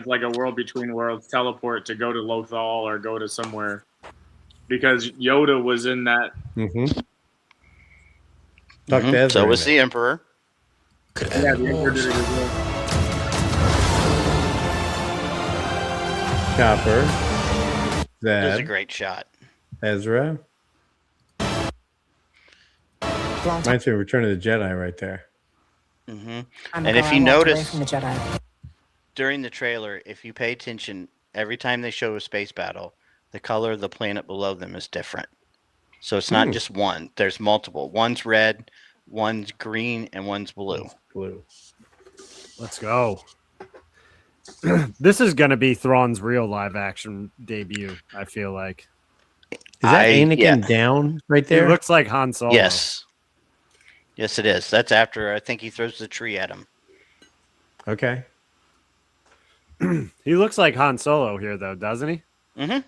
like a world between worlds teleport to go to Lothal or go to somewhere. Because Yoda was in that. Mm-hmm. Talk to Ezra. So was in the it. Emperor. Could Yeah, add the Emperor more. did it as well. Chopper. That was a Zed. great shot. Ezra. Long time Reminds me of Return of the Jedi right there. hmm ago, And if you I walked away notice from the Jedi. during the trailer, if you pay attention, every time they show a space battle, the color of the planet below them is different. So it's not just one. There's multiple. One's red, one's green, and one's blue. Blue. Let's go. This is going to be Thrawn's real live action debut, I feel like. Is that Anakin yeah. down right He there? looks like Han Solo. Yes. Yes, it is. That's after I think he throws the tree at him. Okay. He looks like Han Solo here, though, doesn't he? Mm-hmm.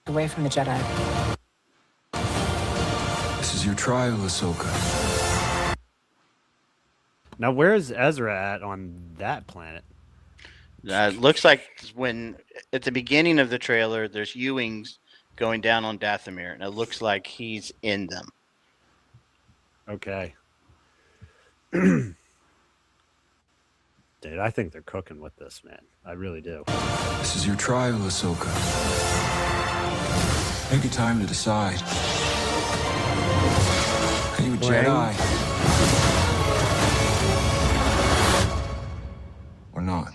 Away from the Jedi. This is your trial, Ahsoka. Now, where's Ezra at on that planet? Looks like when at the beginning of the trailer, there's U-wings going down on Dathomir, and it looks like he's in them. Okay. Dude, I think they're cooking with this, man. I really do. This is your trial, Ahsoka. Take your time to decide. Are you a Jedi? Or not?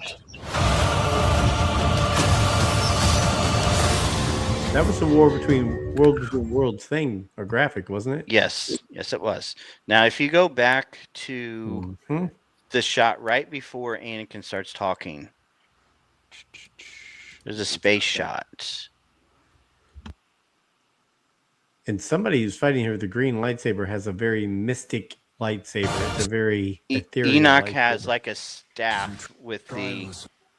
That was the war between worlds thing or graphic, wasn't it? Yes, yes, it was. Now, if you go back to Mhm. the shot right before Anakin starts talking, there's a space shot. And somebody who's fighting here with the green lightsaber has a very mystic lightsaber. It's a very ethereal Enoch lightsaber. has like a staff with the. Trial,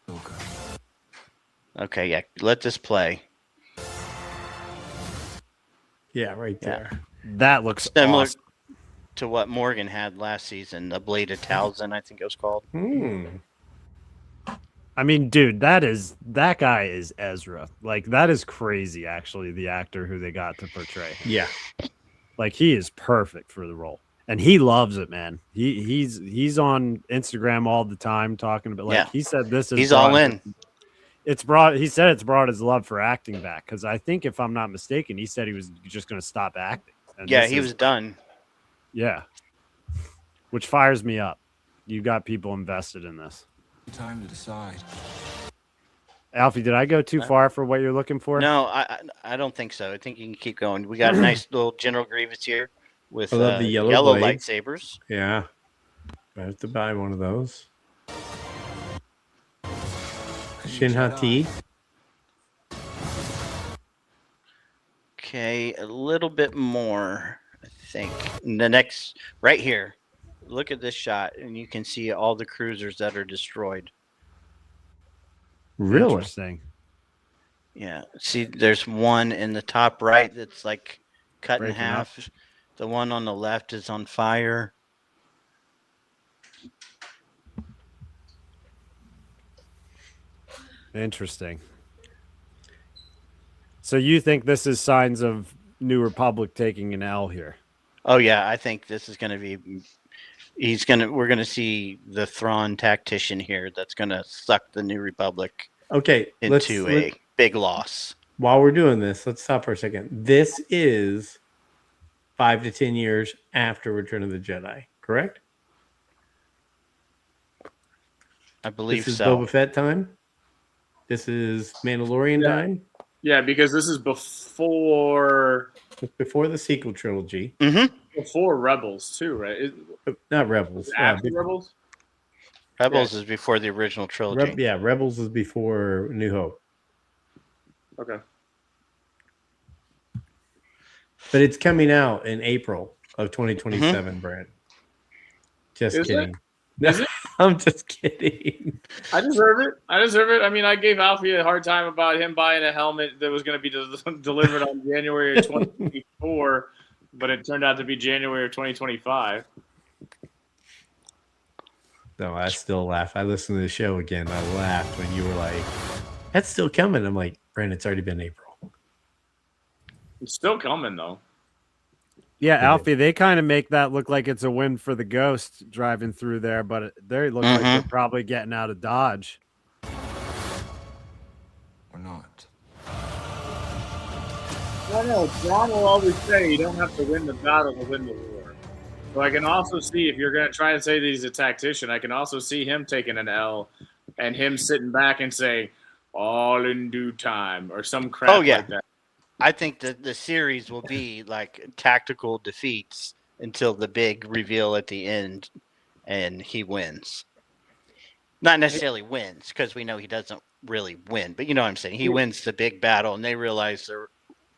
Ahsoka. Okay, yeah, let this play. Yeah, right Yeah. there. That looks Similar awesome. to what Morgan had last season, the Blade of Talzin, I think it was called. I mean, dude, that guy is Ezra. Like, that is crazy, actually, the actor who they got to portray him. Yeah. Like, he is perfect for the role. And he loves it, man. He's on Instagram all the time talking about, like, Yeah. he said this is He's all brought- in. He said it's brought his love for acting back, because I think, if I'm not mistaken, he said he was just going to stop acting. And Yeah, this he is- was done. Yeah. Which fires me up. You got people invested in this. Time to decide. Alfie, did I go too far for what you're looking for? No, I don't think so. I think you can keep going. We got a nice little General Grievous here with I love the yellow blades. lightsabers. Yeah. I have to buy one of those. Shin Hati. Okay, a little bit more, I think. And the next, right here, look at this shot, and you can see all the cruisers that are destroyed. Really? Interesting. Yeah, see, there's one in the top right that's like cut in Breaking half. The one on the left is on fire. Interesting. So you think this is signs of New Republic taking an L here? Oh yeah, I think this is going to be. We're going to see the Thrawn tactician here. That's going to suck the New Republic Okay. into a big loss. While we're doing this, let's stop for a second. This is 5 to 10 years after Return of the Jedi, correct? I believe This is so. Boba Fett time. This is Mandalorian Yeah. time. Yeah, because this is before Before the sequel trilogy. before Rebels too, right? Not Rebels. After Rebels. Rebels is before the original trilogy. Rebels is before New Hope. Okay. But it's coming out in April of 2027, Brent. Just Is it? kidding. No, Is it? I'm just kidding. I deserve it. I mean, I gave Alfie a hard time about him buying a helmet that was going to be delivered on January of 2024, but it turned out to be January of 2025. No, I still laugh. I listened to the show again. I laughed when you were like, that's still coming. I'm like, Brent, it's already been April. It's still coming though. Yeah, Okay. Alfie, they kind of make that look like it's a win for the Ghost driving through there, but they look like they're probably getting out of Dodge. Or not. I know. Thrawn will always say you don't have to win the battle to win the war. So I can also see if you're going to try and say that he's a tactician, I can also see him taking an L and him sitting back and saying, all in due time or some crap like that. I think that the series will be like tactical defeats until the big reveal at the end, and he wins. Not necessarily wins, because we know he doesn't really win, but you know what I'm saying. He wins the big battle, and they realize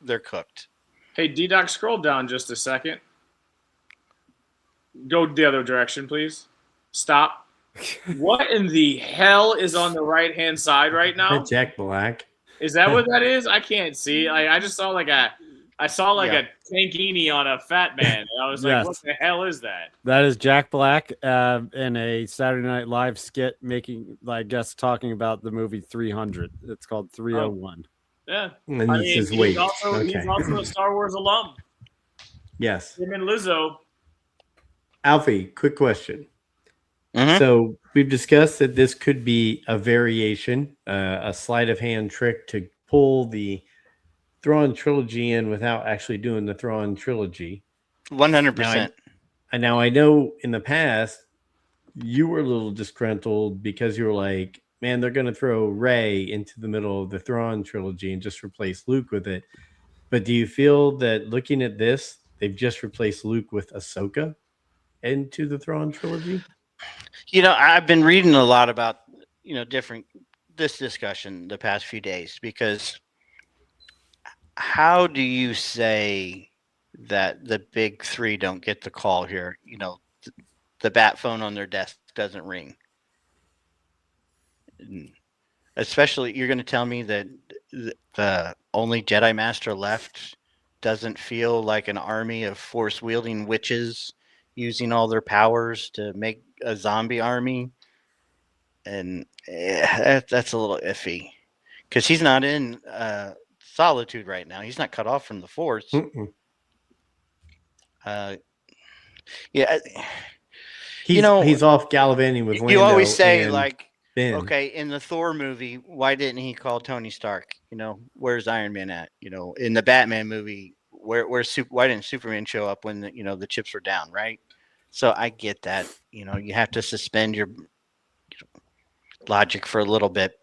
they're cooked. Hey, D-Doc, scroll down just a second. Go the other direction, please. Stop. What in the hell is on the right-hand side right now? Jack Black. Is that what that is? I can't see. I just saw like a tankini on a fat man. And I was like, what the hell is that? That is Jack Black in a Saturday Night Live skit making, I guess, talking about the movie 300. It's called 301. Yeah. And I he mean, says, he's wait. also a Star Wars alum. Yes. Him and Lizzo. Alfie, quick question. Mhm. So we've discussed that this could be a variation, a sleight of hand trick to pull the Thrawn trilogy in without actually doing the Thrawn trilogy. 100%. Now I know in the past you were a little disgruntled because you were like, man, they're going to throw Rey into the middle of the Thrawn trilogy and just replace Luke with it. But do you feel that looking at this, they've just replaced Luke with Ahsoka into the Thrawn trilogy? You know, I've been reading a lot about, this discussion the past few days, because how do you say that the big three don't get the call here? The bat phone on their desk doesn't ring. Especially, you're going to tell me that the only Jedi Master left doesn't feel like an army of force-wielding witches using all their powers to make a zombie army? And that's a little iffy, because he's not in solitude right now. He's not cut off from the Force. Yeah. He's off gallivanting with Lando. You always say, and like, Ben. okay, in the Thor movie, why didn't he call Tony Stark? Where's Iron Man at? In the Batman movie, why didn't Superman show up when the chips were down, right? So I get that. You have to suspend your logic for a little bit,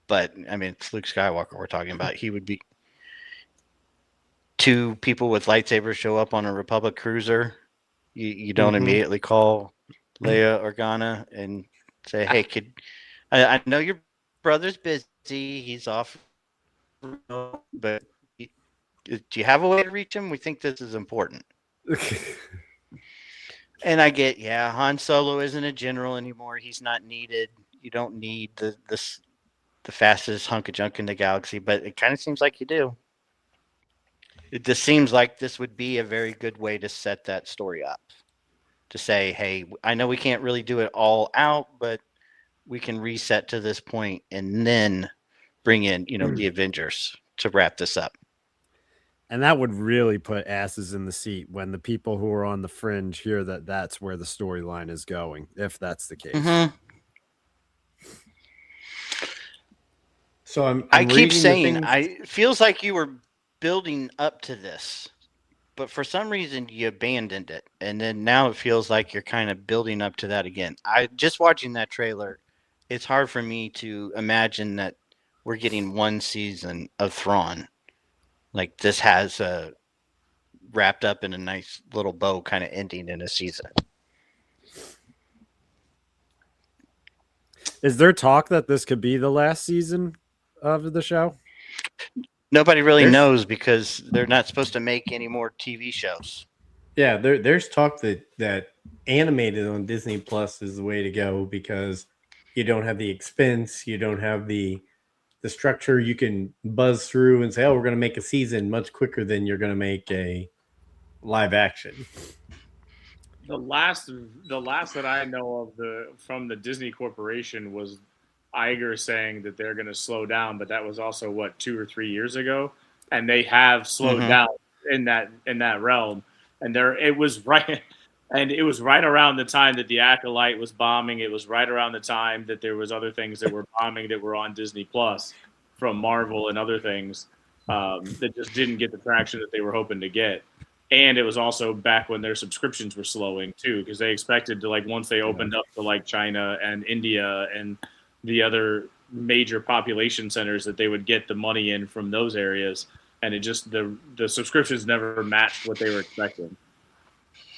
but I mean, it's Luke Skywalker we're talking about. He would be two people with lightsabers show up on a Republic cruiser. You don't immediately call Leia Organa and say, hey, kid, I know your brother's busy. He's off, but do you have a way to reach him? We think this is important. And I get, Han Solo isn't a general anymore. He's not needed. You don't need the fastest hunk of junk in the galaxy, but it kind of seems like you do. It just seems like this would be a very good way to set that story up. To say, hey, I know we can't really do it all out, but we can reset to this point and then bring in, the Avengers to wrap this up. And that would really put asses in the seat when the people who are on the fringe hear that that's where the storyline is going, if that's the case. Mm-hmm. So I keep saying, it feels like you were building up to this, but for some reason you abandoned it, and then now it feels like you're kind of building up to that again. Just watching that trailer, it's hard for me to imagine that we're getting one season of Thrawn. Like, this has wrapped up in a nice little bow kind of ending in a season. Is there talk that this could be the last season of the show? Nobody really knows, because they're not supposed to make any more TV shows. Yeah, there's talk that animated on Disney Plus is the way to go, because you don't have the expense, you don't have the structure. You can buzz through and say, oh, we're going to make a season much quicker than you're going to make a live action. The last that I know of from the Disney Corporation was Iger saying that they're going to slow down, but that was also 2 or 3 years ago. and they have slowed Mhm. down in that realm. And it was right, and it was right around the time that the Acolyte was bombing. It was right around the time that there was other things that were bombing that were on Disney Plus from Marvel and other things that just didn't get the traction that they were hoping to get. And it was also back when their subscriptions were slowing too, because they expected to, like, once they opened up to like China and India and the other major population centers, that they would get the money in from those areas, and it just the subscriptions never matched what they were expecting.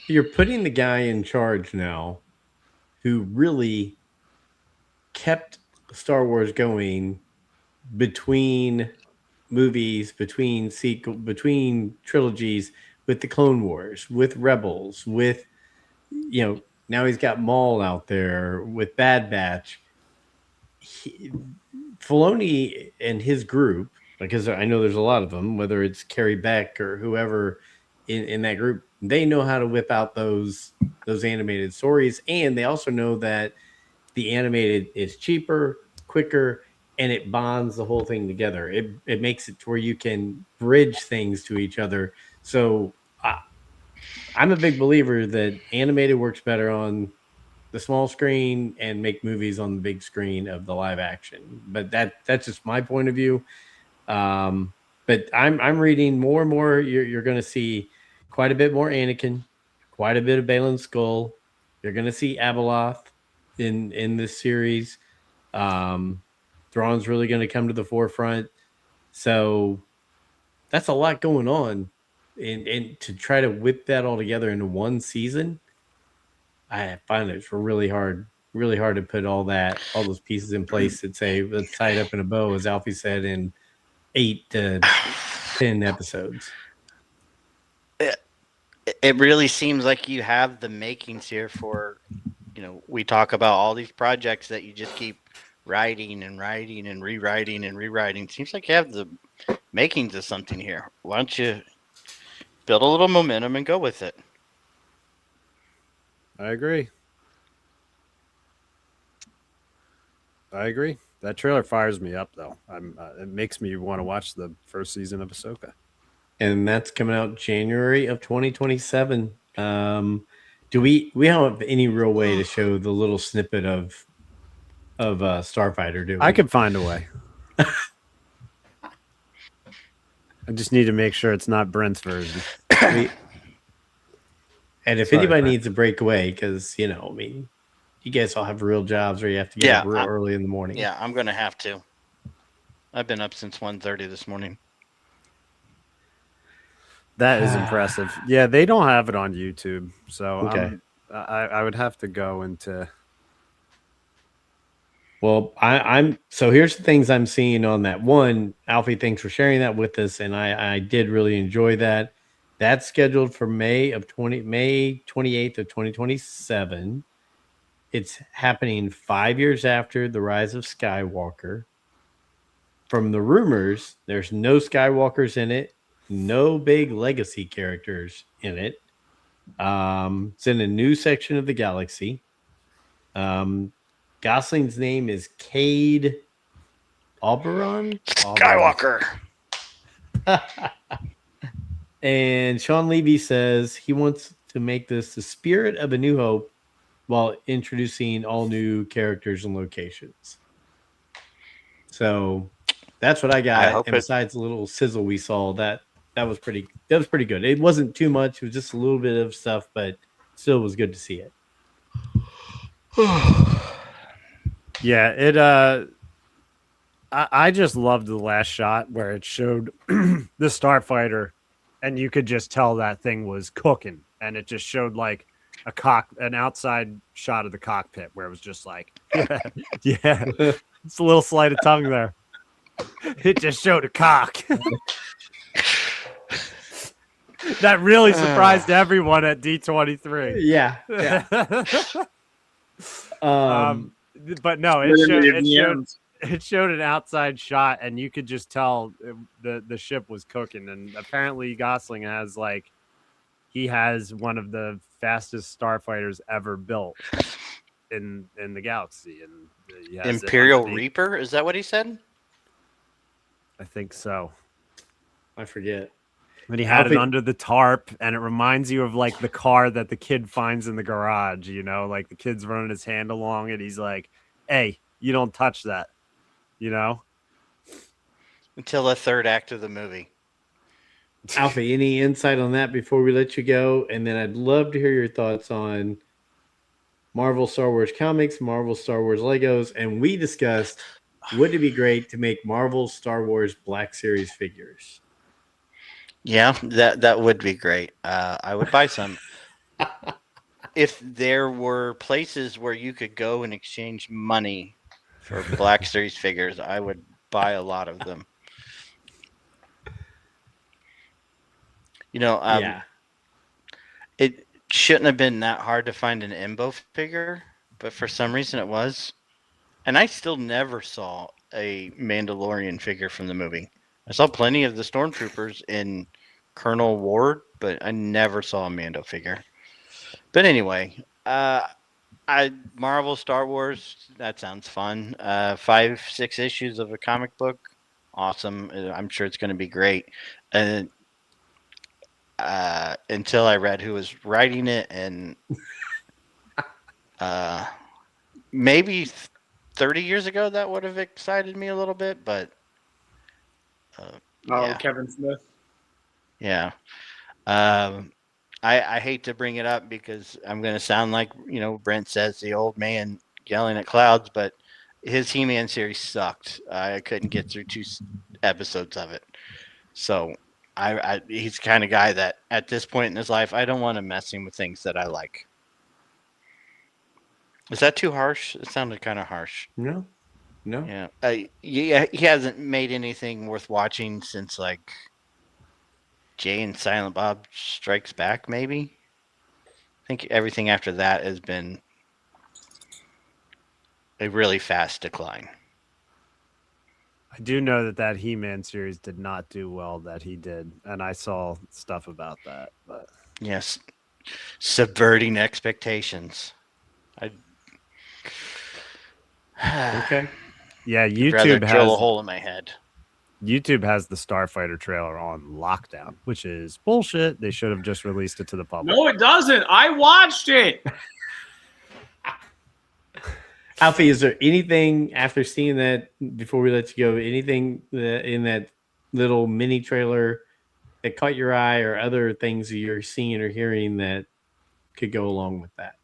You're putting the guy in charge now who really kept Star Wars going between movies, between trilogies, with the Clone Wars, with Rebels, with now he's got Maul out there with Bad Batch. Filoni and his group, because I know there's a lot of them, whether it's Carrie Beck or whoever in that group, they know how to whip out those animated stories, and they also know that the animated is cheaper, quicker, and it bonds the whole thing together. It makes it to where you can bridge things to each other. So I'm a big believer that animated works better on the small screen and make movies on the big screen of the live action. But that's just my point of view. But I'm reading more and more. You're going to see quite a bit more Anakin, quite a bit of Balin Skull. You're going to see Abeloth in this series. Thrawn's really going to come to the forefront. So that's a lot going on, and to try to whip that all together into one season, I find it's really hard to put all those pieces in place and say, let's tie it up in a bow, as Alfie said, in 8 to 10 episodes. It really seems like you have the makings here for, we talk about all these projects that you just keep writing and writing and rewriting and rewriting. Seems like you have the makings of something here. Why don't you build a little momentum and go with it? I agree. That trailer fires me up, though. It makes me want to watch the first season of Ahsoka. And that's coming out January of 2027. Do we don't have any real way to show the little snippet of Starfighter, do we? I could find a way. I just need to make sure it's not Brent's version. And if Sorry, anybody Brent. needs a breakaway, because you guys all have real jobs where you have to get up real early in the morning. Yeah, I'm going to have to. I've been up since 1:30 this morning. That is impressive. Yeah, they don't have it on YouTube, so Okay. I would have to go into. Well, I'm so here's the things I'm seeing on that. One, Alfie, thanks for sharing that with us, and I did really enjoy that. That's scheduled for May 28th of 2027. It's happening 5 years after the Rise of Skywalker. From the rumors, there's no Skywalkers in it, no big legacy characters in it. It's in a new section of the galaxy. Gosling's name is Cade Oberon. Skywalker. And Sean Levy says he wants to make this the spirit of A New Hope while introducing all new characters and locations. So that's what I got. And besides the little sizzle we saw, that was pretty good. It wasn't too much. It was just a little bit of stuff, but still was good to see it. Yeah, it. I just loved the last shot where it showed the Starfighter, and you could just tell that thing was cooking, and it just showed like an outside shot of the cockpit where it was just like, yeah, it's a little sleight of tongue there. It just showed a cock. That really surprised everyone at D23. Yeah. But no, it showed an outside shot, and you could just tell the ship was cooking. And apparently, Gosling has he has one of the fastest starfighters ever built in the galaxy. And he has Imperial Reaper, is that what he said? I think so. I forget. And he had it Alfie- under the tarp, and it reminds you of like the car that the kid finds in the garage, you know, like the kid's running his hand along it. He's like, hey, you don't touch that, you know? Until the third act of the movie. Alfie, any insight on that before we let you go? And then I'd love to hear your thoughts on Marvel Star Wars comics, Marvel Star Wars Legos, and we discussed would it be great to make Marvel Star Wars Black Series figures? Yeah, that would be great. I would buy some. If there were places where you could go and exchange money for Black Series figures, I would buy a lot of them. You know, Yeah. it shouldn't have been that hard to find an Embo figure, but for some reason it was. And I still never saw a Mandalorian figure from the movie. I saw plenty of the stormtroopers in Colonel Ward, but I never saw a Mando figure. But anyway, Marvel Star Wars, that sounds fun. 5-6 issues of a comic book, awesome. I'm sure it's going to be great. And until I read who was writing it, and maybe 30 years ago that would have excited me a little bit, but yeah. Kevin Smith. Yeah. I hate to bring it up because I'm going to sound like, Brent says, the old man yelling at clouds, but his He-Man series sucked. I couldn't get through 2 episodes of it. So he's the kind of guy that at this point in his life, I don't want him messing with things that I like. Is that too harsh? It sounded kind of harsh. No. Yeah. He hasn't made anything worth watching since like Jay and Silent Bob Strikes Back, maybe. I think everything after that has been a really fast decline. I do know that He-Man series did not do well that he did, and I saw stuff about that. But yes, subverting expectations. Okay. yeah, I'd rather YouTube drill a has hole in my head. YouTube has the Starfighter trailer on lockdown, which is bullshit. They should have just released it to the public. No, it doesn't. I watched it. Alfie, is there anything after seeing that, before we let you go, anything in that little mini trailer that caught your eye, or other things that you're seeing or hearing that could go along with that?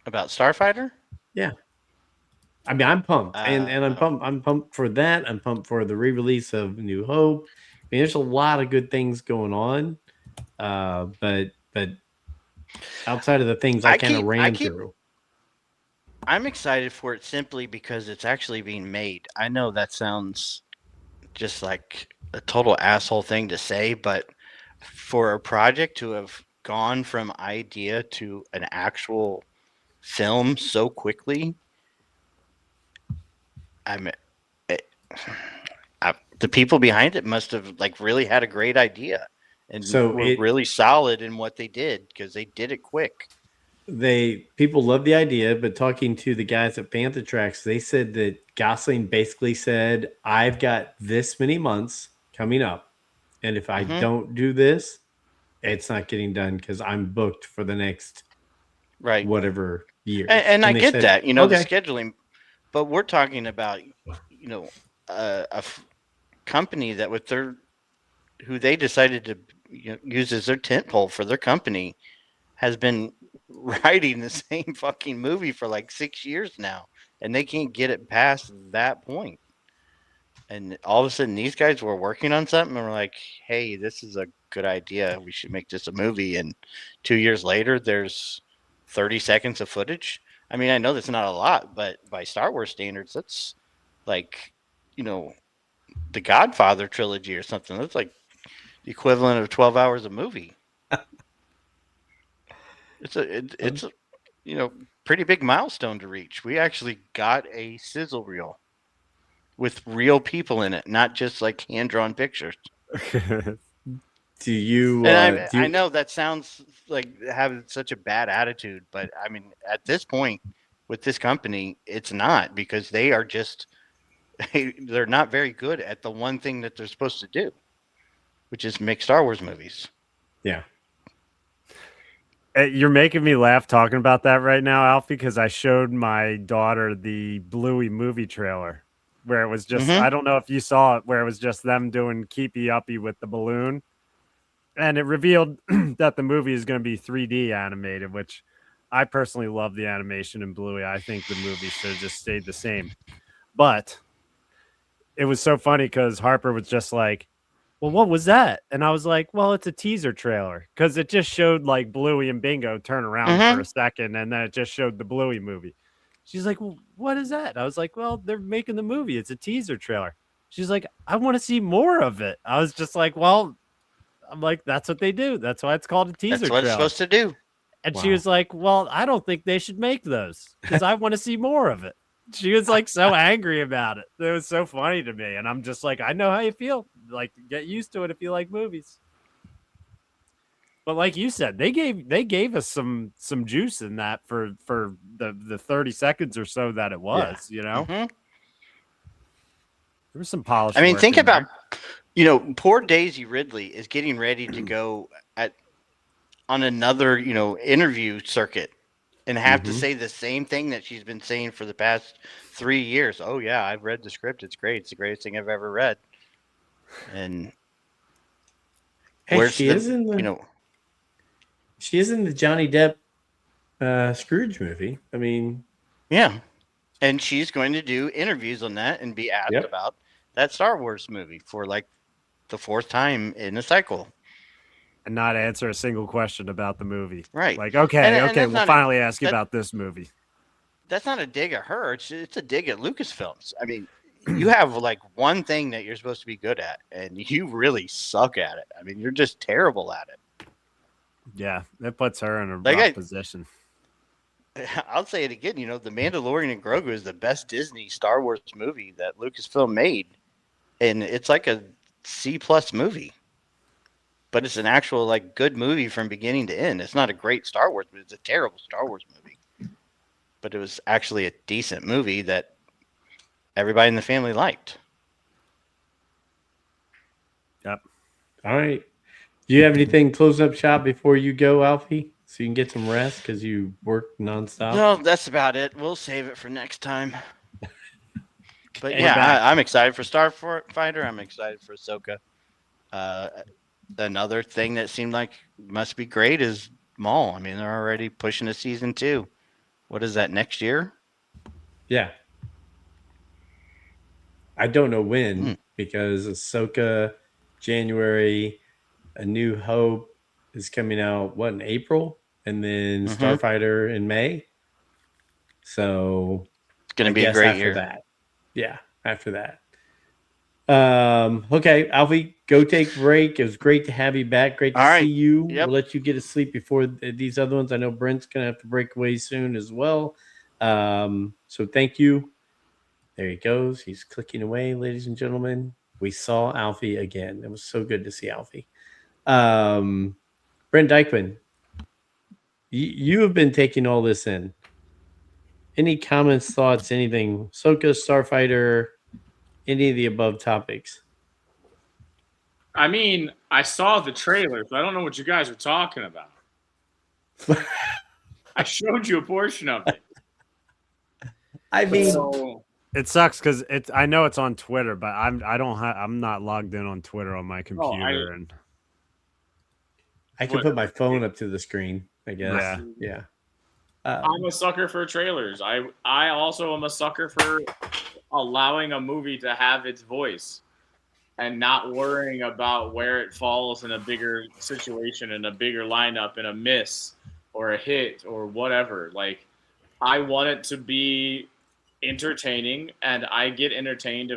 About Starfighter? Yeah. I mean, I'm pumped, and I'm pumped. I'm pumped for that. I'm pumped for the re-release of New Hope. I mean, there's a lot of good things going on, but outside of the things I kind of ran through, I'm excited for it simply because it's actually being made. I know that sounds just like a total asshole thing to say, but for a project to have gone from idea to an actual film so quickly, the people behind it must have really had a great idea and were really solid in what they did, because they did it quick. People love the idea, but talking to the guys at Panther Tracks, they said that Gosling basically said, "I've got this many months coming up, and if I don't do this, it's not getting done because I'm booked for the next whatever year." And I get that, the scheduling, but we're talking about a company that who they decided to use as their tentpole for their company has been writing the same fucking movie for like 6 years now, and they can't get it past that point. And all of a sudden, these guys were working on something, and we're like, "Hey, this is a good idea. We should make this a movie." And 2 years later, there's 30 seconds of footage. I mean, I know that's not a lot, but by Star Wars standards, that's like, the Godfather trilogy or something. That's like the equivalent of 12 hours of movie. It's a pretty big milestone to reach. We actually got a sizzle reel with real people in it, not just like hand-drawn pictures. Do you? I know that sounds like having such a bad attitude, but I mean, at this point with this company, it's not, because they are just they're not very good at the one thing that they're supposed to do. which is make Star Wars movies. Yeah. You're making me laugh talking about that right now, Alfie, because I showed my daughter the Bluey movie trailer where it was just, I don't know if you saw it, where it was just them doing Keepy Uppy with the balloon. And it revealed that the movie is going to be 3D animated, which I personally love the animation in Bluey. I think the movie should have just stayed the same. But it was so funny because Harper was just like, well, what was that? And I was like, well, it's a teaser trailer because it just showed like Bluey and Bingo turn around for a second and then it just showed the Bluey movie. She's like, well, what is that? I was like, well, they're making the movie. It's a teaser trailer. She's like, I want to see more of it. I was just like, well, I'm like, that's what they do. That's why it's called a teaser That's what trailer. it's supposed to do. And she was like, well, I don't think they should make those because I want to see more of it. She was like so angry about it. It was so funny to me. And I'm just like, I know how you feel. Like, get used to it if you like movies. But like you said, they gave us some juice in that for the 30 seconds or so that it was, you know? Mm-hmm. There was some polish. I mean, work think in about, there. poor Daisy Ridley is getting ready to go on another, interview circuit and have to say the same thing that she's been saying for the past 3 years. Oh yeah, I've read the script. It's great. It's the greatest thing I've ever read. And Hey, she is in the Johnny Depp Scrooge movie. I mean, yeah. And she's going to do interviews on that and be asked about that Star Wars movie for like the fourth time in a cycle. And not answer a single question about the movie. Right. Like, okay, we'll finally ask you that- about this movie. That's not a dig at her. It's a dig at Lucasfilms. I mean, you have like one thing that you're supposed to be good at, and you really suck at it. I mean, you're just terrible at it. Yeah, it puts her in a Like rough position. I'll say it again. The Mandalorian and Grogu is the best Disney Star Wars movie that Lucasfilm made, and it's like a C+ movie. But it's an actual like good movie from beginning to end. It's not a great Star Wars, but it's a terrible Star Wars movie. But it was actually a decent movie that everybody in the family liked. Yep. All right. Do you have anything close up shop before you go, Alfie? So you can get some rest because you work nonstop? No, that's about it. We'll save it for next time. But We're yeah, back. I'm excited for Starfighter. I'm excited for Ahsoka. Another thing that seemed like must be great is Maul. I mean, they're already pushing to season 2. What is that, next year? Yeah. I don't know when because Ahsoka, January, A New Hope is coming out, in April? And then Starfighter in May. So it's going to be a great year. That. Yeah, after that. Okay, Alfie, go take a break. It was great to have you back. Great to see you. Yep. We'll let you get to sleep before these other ones. I know Brent's gonna have to break away soon as well. So thank you. There he goes. He's clicking away, ladies and gentlemen. We saw Alfie again. It was so good to see Alfie. Brent Dykeman, you have been taking all this in. Any comments, thoughts, anything? Ahsoka, Starfighter, any of the above topics? I mean, I saw the trailer, but I don't know what you guys are talking about. I showed you a portion of it. I mean, it sucks because I know it's on Twitter, but I'm not logged in on Twitter on my computer, and I can put my phone up to the screen, I guess. Yeah. I'm a sucker for trailers. I also am a sucker for allowing a movie to have its voice and not worrying about where it falls in a bigger situation, in a bigger lineup, in a miss or a hit or whatever. Like, I want it to be entertaining, and I get entertained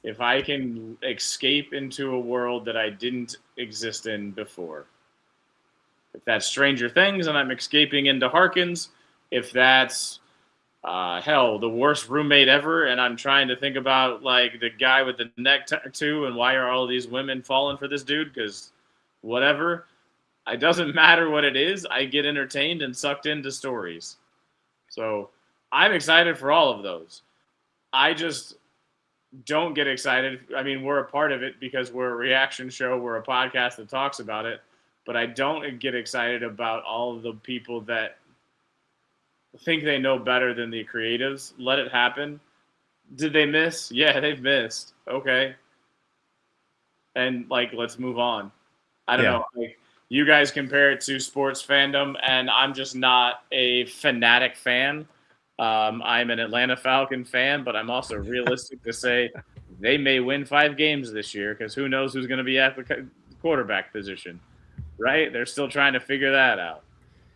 if I can escape into a world that I didn't exist in before. If that's Stranger Things and I'm escaping into Harkins, if that's the worst roommate ever, and I'm trying to think about like the guy with the neck tattoo and why are all these women falling for this dude? Because whatever, it doesn't matter what it is. I get entertained and sucked into stories. So I'm excited for all of those. I just don't get excited. I mean, we're a part of it because we're a reaction show. We're a podcast that talks about it. But I don't get excited about all of the people that think they know better than the creatives. Let it happen. Did they miss? Yeah, they've missed. Okay. And like, let's move on. I don't know. Like, you guys compare it to sports fandom, and I'm just not a fanatic fan. I'm an Atlanta Falcon fan, but I'm also realistic to say they may win 5 games this year because who knows who's going to be at the quarterback position, right? They're still trying to figure that out.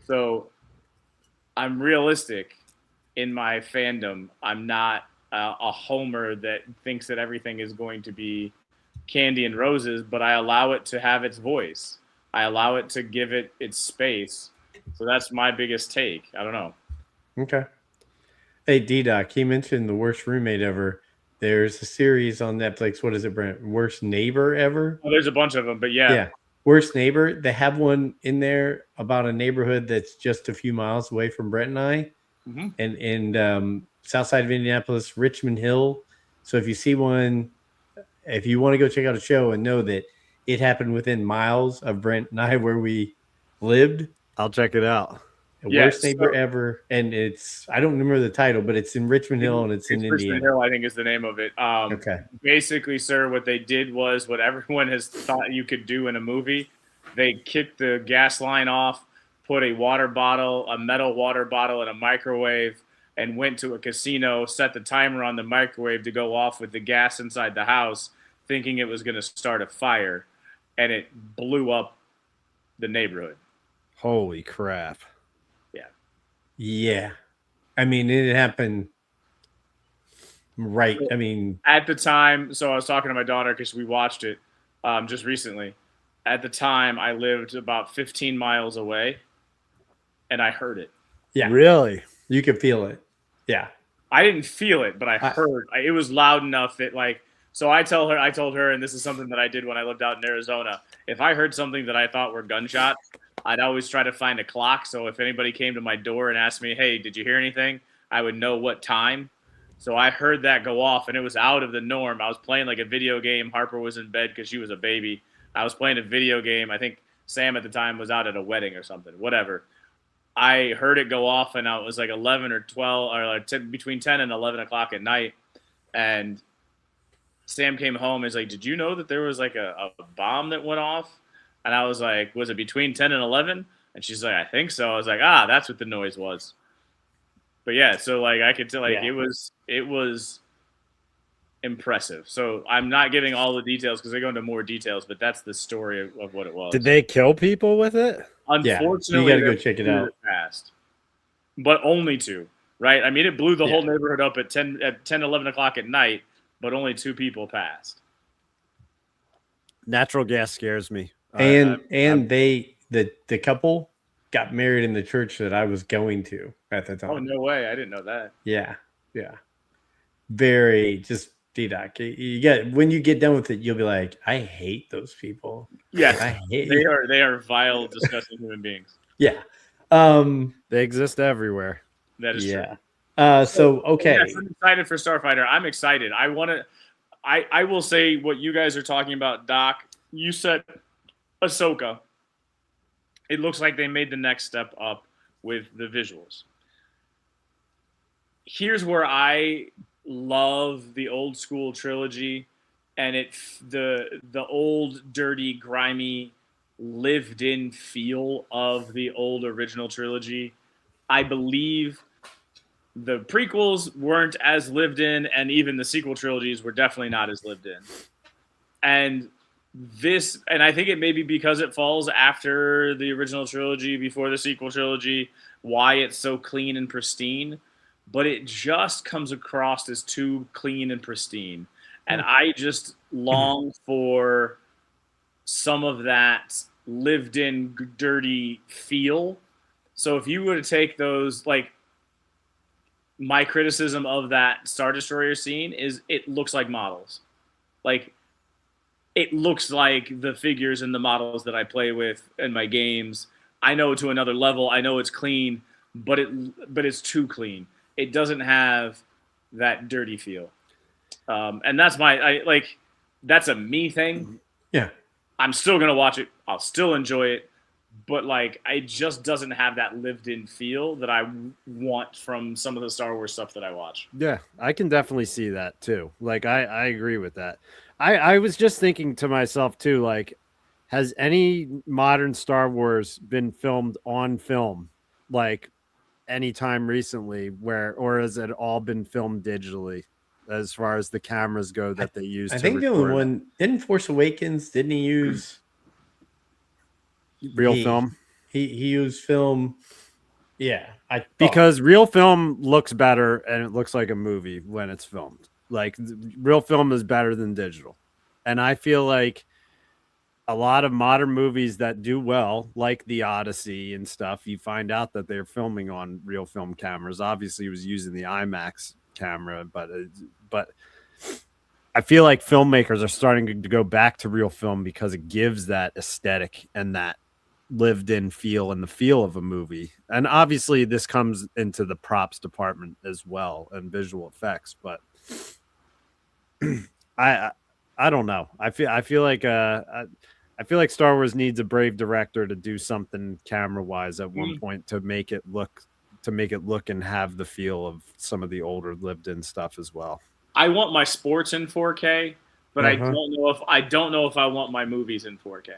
So I'm realistic in my fandom. I'm not a homer that thinks that everything is going to be candy and roses, but I allow it to have its voice. I allow it to give it its space. So that's my biggest take. I don't know. Okay. Hey, D-Doc, he mentioned the worst roommate ever. There's a series on Netflix. What is it, Brent? Worst neighbor ever? Oh, there's a bunch of them, but yeah. Yeah. Worst neighbor. They have one in there about a neighborhood that's just a few miles away from Brent and I. Mm-hmm. And in south side of Indianapolis, Richmond Hill. So if you see one, if you want to go check out a show and know that it happened within miles of Brent and I where we lived. I'll check it out. Worst neighbor ever, and it's I don't remember the title, but it's in Richmond Hill and it's in Richmond Indiana. Hill, I think, is the name of it. Okay. Basically, sir, what they did was what everyone has thought you could do in a movie. They kicked the gas line off, put a metal water bottle in a microwave, and went to a casino, set the timer on the microwave to go off with the gas inside the house, thinking it was going to start a fire, and it blew up the neighborhood. Holy crap. Yeah. I mean, it happened right. I mean, at the time, so I was talking to my daughter because we watched it just recently. At the time, I lived about 15 miles away, and I heard it. Yeah. Really? You could feel it. Yeah. I didn't feel it, but I heard. It was loud enough that, like, so I told her, and this is something that I did when I lived out in Arizona. If I heard something that I thought were gunshots, I'd always try to find a clock. So if anybody came to my door and asked me, hey, did you hear anything? I would know what time. So I heard that go off, and it was out of the norm. I was playing like a video game. Harper was in bed because she was a baby. I was playing a video game. I think Sam at the time was out at a wedding or something, whatever. I heard it go off, and it was like 11 or 12, or like between 10 and 11 o'clock at night. And Sam came home and was like, did you know that there was like a bomb that went off? And I was like, was it between 10 and 11? And she's like, I think so. I was like, that's what the noise was. But yeah, so like I could tell, like it was impressive. So I'm not giving all the details because they go into more details, but that's the story of what it was. Did they kill people with it? Unfortunately, you got to go check it out. Fast, but only 2, right? I mean, it blew the whole neighborhood up at 10, 11 o'clock at night, but only 2 people passed. Natural gas scares me. And the couple got married in the church that I was going to at the time. Oh, no way. I didn't know that. Yeah. Yeah. Very just D-Doc. You get when you get done with it, you'll be like, I hate those people. Yes. I hate they are vile, disgusting human beings. Yeah. They exist everywhere. That is true. So okay. Yes, I'm excited for Starfighter. I'm excited. I will say what you guys are talking about, Doc. You said Ahsoka. It looks like they made the next step up with the visuals. Here's where I love the old school trilogy, and the old, dirty, grimy, lived-in feel of the old original trilogy. I believe the prequels weren't as lived in, and even the sequel trilogies were definitely not as lived in. And I think it may be because it falls after the original trilogy, before the sequel trilogy, why it's so clean and pristine, but it just comes across as too clean and pristine. And I just long for some of that lived in dirty feel. So if you were to take those, like, my criticism of that Star Destroyer scene is it looks like models. Like, it looks like the figures and the models that I play with in my games. I know to another level. I know it's clean, but it's too clean. It doesn't have that dirty feel. And that's that's a me thing. Yeah. I'm still gonna watch it. I'll still enjoy it, but like it just doesn't have that lived-in feel that I want from some of the Star Wars stuff that I watch. Yeah, I can definitely see that too. Like I agree with that. I was just thinking to myself too, like, has any modern Star Wars been filmed on film, like anytime recently, or has it all been filmed digitally as far as the cameras go that they use I to think the only record it? one didn't Force Awakens, didn't he use Real he, film? He used film. Yeah, Because real film looks better and it looks like a movie when it's filmed. Like real film is better than digital. And I feel like a lot of modern movies that do well, like The Odyssey and stuff, you find out that they're filming on real film cameras. Obviously, he was using the IMAX camera, but I feel like filmmakers are starting to go back to real film because it gives that aesthetic and that lived-in feel and the feel of a movie. And obviously, this comes into the props department as well and visual effects. But I don't know. I feel like Star Wars needs a brave director to do something camera-wise at one point to make it look and have the feel of some of the older lived-in stuff as well. I want my sports in 4K, but I don't know if I want my movies in 4K.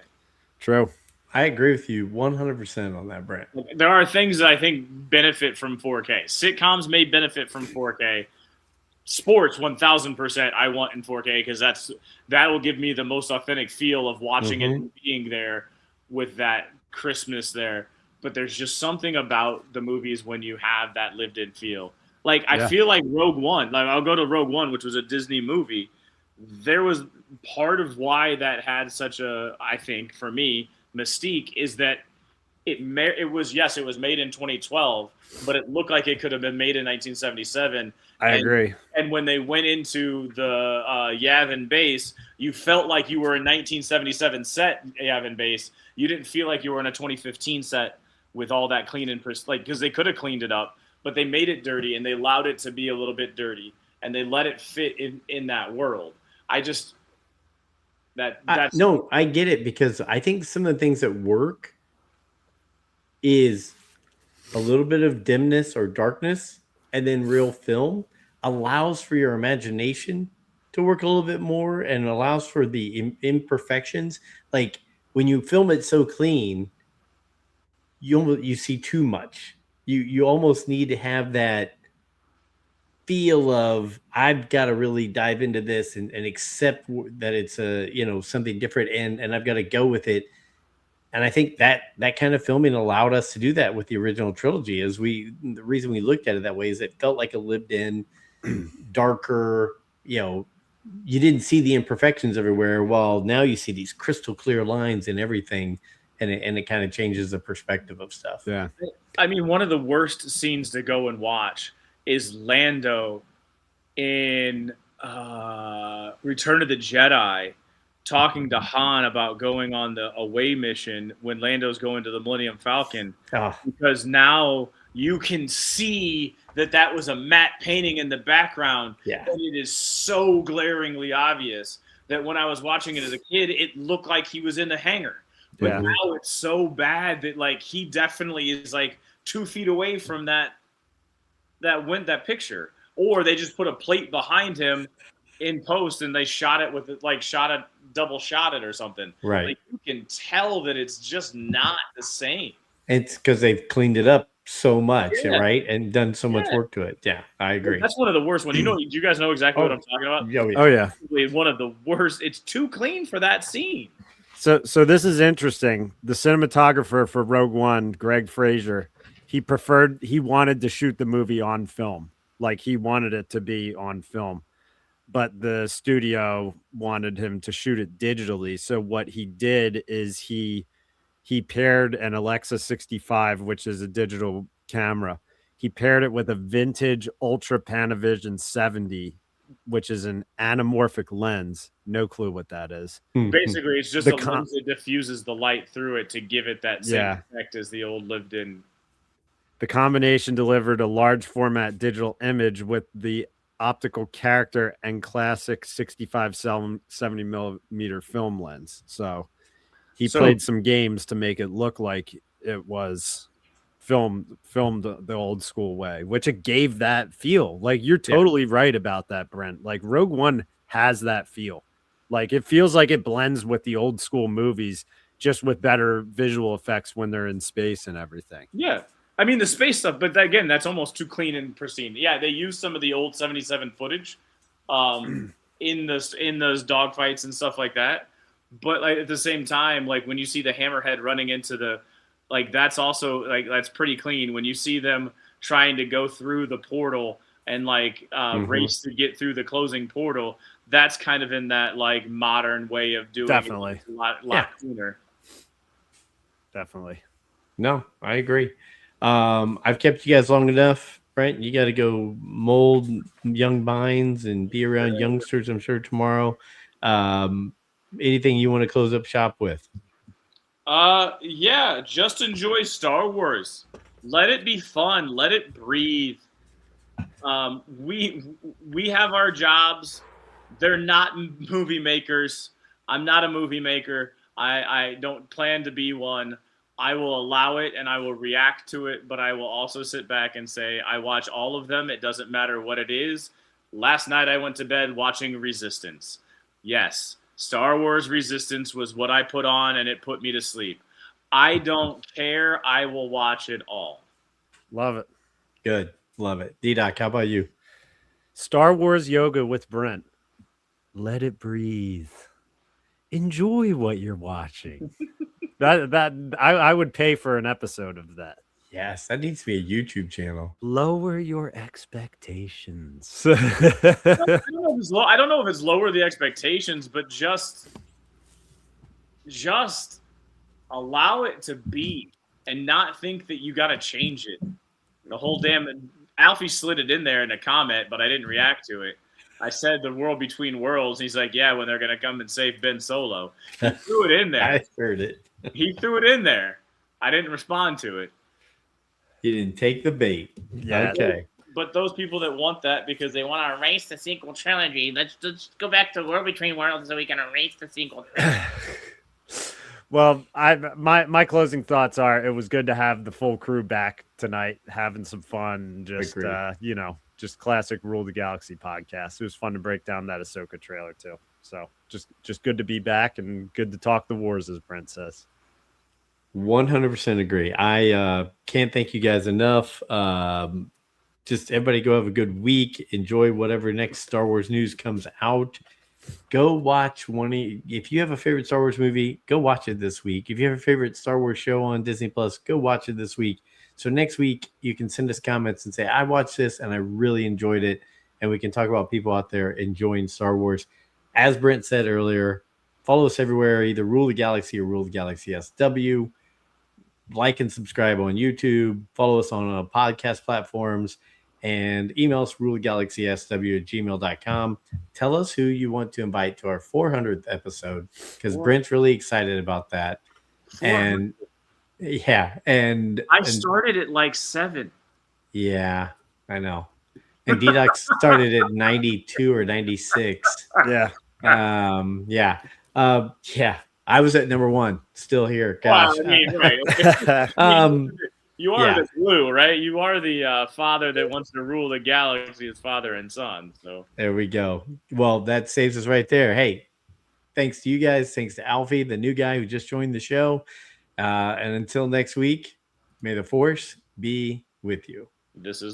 True. I agree with you 100% on that, Brent. There are things that I think benefit from 4K. Sitcoms may benefit from 4K. Sports 1000% I want in 4K because that will give me the most authentic feel of watching it and being there with that crispness there. But there's just something about the movies when you have that lived-in feel. Like I feel like Rogue One. Like I'll go to Rogue One, which was a Disney movie. There was part of why that had such a, I think for me, mystique is that it was made in 2012, but it looked like it could have been made in 1977. I agree. And when they went into the Yavin base, you felt like you were in 1977 set Yavin base. You didn't feel like you were in a 2015 set with all that clean and because they could have cleaned it up, but they made it dirty and they allowed it to be a little bit dirty and they let it fit in that world. I get it because I think some of the things that work is a little bit of dimness or darkness, and then real film allows for your imagination to work a little bit more and allows for the imperfections. Like when you film it so clean, you see too much. You almost need to have that feel of I've got to really dive into this and accept that it's something different and I've got to go with it. And I think that kind of filming allowed us to do that with the original trilogy. The reason we looked at it that way is it felt like a lived-in, darker. You didn't see the imperfections everywhere. While now you see these crystal clear lines and everything, and it kind of changes the perspective of stuff. Yeah, I mean, one of the worst scenes to go and watch is Lando in Return of the Jedi talking to Han about going on the away mission when Lando's going to the Millennium Falcon. Because now you can see that was a matte painting in the background. Yeah. And it is so glaringly obvious that when I was watching it as a kid, it looked like he was in the hangar. But now it's so bad that like he definitely is like 2 feet away from that picture, or they just put a plate behind him in post and they shot it with double shot it or something. Right. Like you can tell that it's just not the same. It's because they've cleaned it up so much, right? And done so much work to it. Yeah, I agree. That's one of the worst ones. Do you guys know exactly what I'm talking about? Oh yeah. One of the worst. It's too clean for that scene. So this is interesting. The cinematographer for Rogue One, Greg Fraser, he wanted to shoot the movie on film. Like he wanted it to be on film, but the studio wanted him to shoot it digitally. So what he did is he paired an Alexa 65, which is a digital camera. He paired it with a vintage Ultra Panavision 70, which is an anamorphic lens. No clue what that is. Basically, it's just a lens that diffuses the light through it to give it that same effect as the old lived-in. The combination delivered a large format digital image with the optical character and classic 65 70 millimeter film lens. So he played some games to make it look like it was filmed the old school way, which it gave that feel. Like, you're totally right about that, Brent. Like, Rogue One has that feel. Like, it feels like it blends with the old school movies, just with better visual effects when they're in space and everything. Yeah. I mean, the space stuff, but again, that's almost too clean and pristine. Yeah, they used some of the old 77 footage in those dogfights and stuff like that. But like at the same time, like when you see the hammerhead running into the, like that's also like that's pretty clean. When you see them trying to go through the portal and like race to get through the closing portal, that's kind of in that like modern way of doing Definitely. it. A lot cleaner. Definitely. No, I agree. I've kept you guys long enough, Brent. You got to go mold young minds and be around youngsters, I'm sure, tomorrow. Anything you want to close up shop with? Yeah, just enjoy Star Wars. Let it be fun. Let it breathe. We have our jobs. They're not movie makers. I'm not a movie maker. I don't plan to be one. I will allow it and I will react to it, but I will also sit back and say I watch all of them. It doesn't matter what it is. Last night I went to bed watching Resistance. Yes, Star Wars Resistance was what I put on and it put me to sleep. I don't care. I will watch it all. Love it. Good. Love it. D-Doc, how about you? Star Wars yoga with Brent. Let it breathe. Enjoy what you're watching. I would pay for an episode of that. Yes, that needs to be a YouTube channel. Lower your expectations. I don't know if it's lower the expectations, but just allow it to be and not think that you got to change it. The whole damn Alfie slid it in there in a comment, but I didn't react to it. I said the world between worlds. He's like, yeah, when they're going to come and save Ben Solo. He threw it in there. I heard it. He threw it in there. I didn't respond to it. You didn't take the bait. Yeah. Okay. But those people that want that because they want to erase the sequel trilogy, let's just go back to World Between Worlds so we can erase the sequel trilogy. Well, my closing thoughts are it was good to have the full crew back tonight, having some fun. Just just classic Rule the Galaxy podcast. It was fun to break down that Ahsoka trailer too. So just good to be back and good to talk the wars, as Brent says. 100% agree. I can't thank you guys enough. Just everybody go have a good week. Enjoy whatever next Star Wars news comes out. Go watch if you have a favorite Star Wars movie, go watch it this week. If you have a favorite Star Wars show on Disney Plus, go watch it this week. So next week you can send us comments and say, I watched this and I really enjoyed it. And we can talk about people out there enjoying Star Wars. As Brent said earlier, follow us everywhere, either Rule the Galaxy or Rule the Galaxy SW. Like and subscribe on YouTube. Follow us on podcast platforms. And email us rulegalaxysw@gmail.com. Tell us who you want to invite to our 400th episode because Brent's really excited about that. 400. And I started at like 7. Yeah, I know. And D-Doc started at 92 or 96. Yeah. I was at number 1, still here. Gosh. Well, I mean, right. You are the glue, right? You are the father that wants to rule the galaxy as father and son. So there we go. Well, that saves us right there. Hey, thanks to you guys. Thanks to Alfie, the new guy who just joined the show. And until next week, may the Force be with you. This is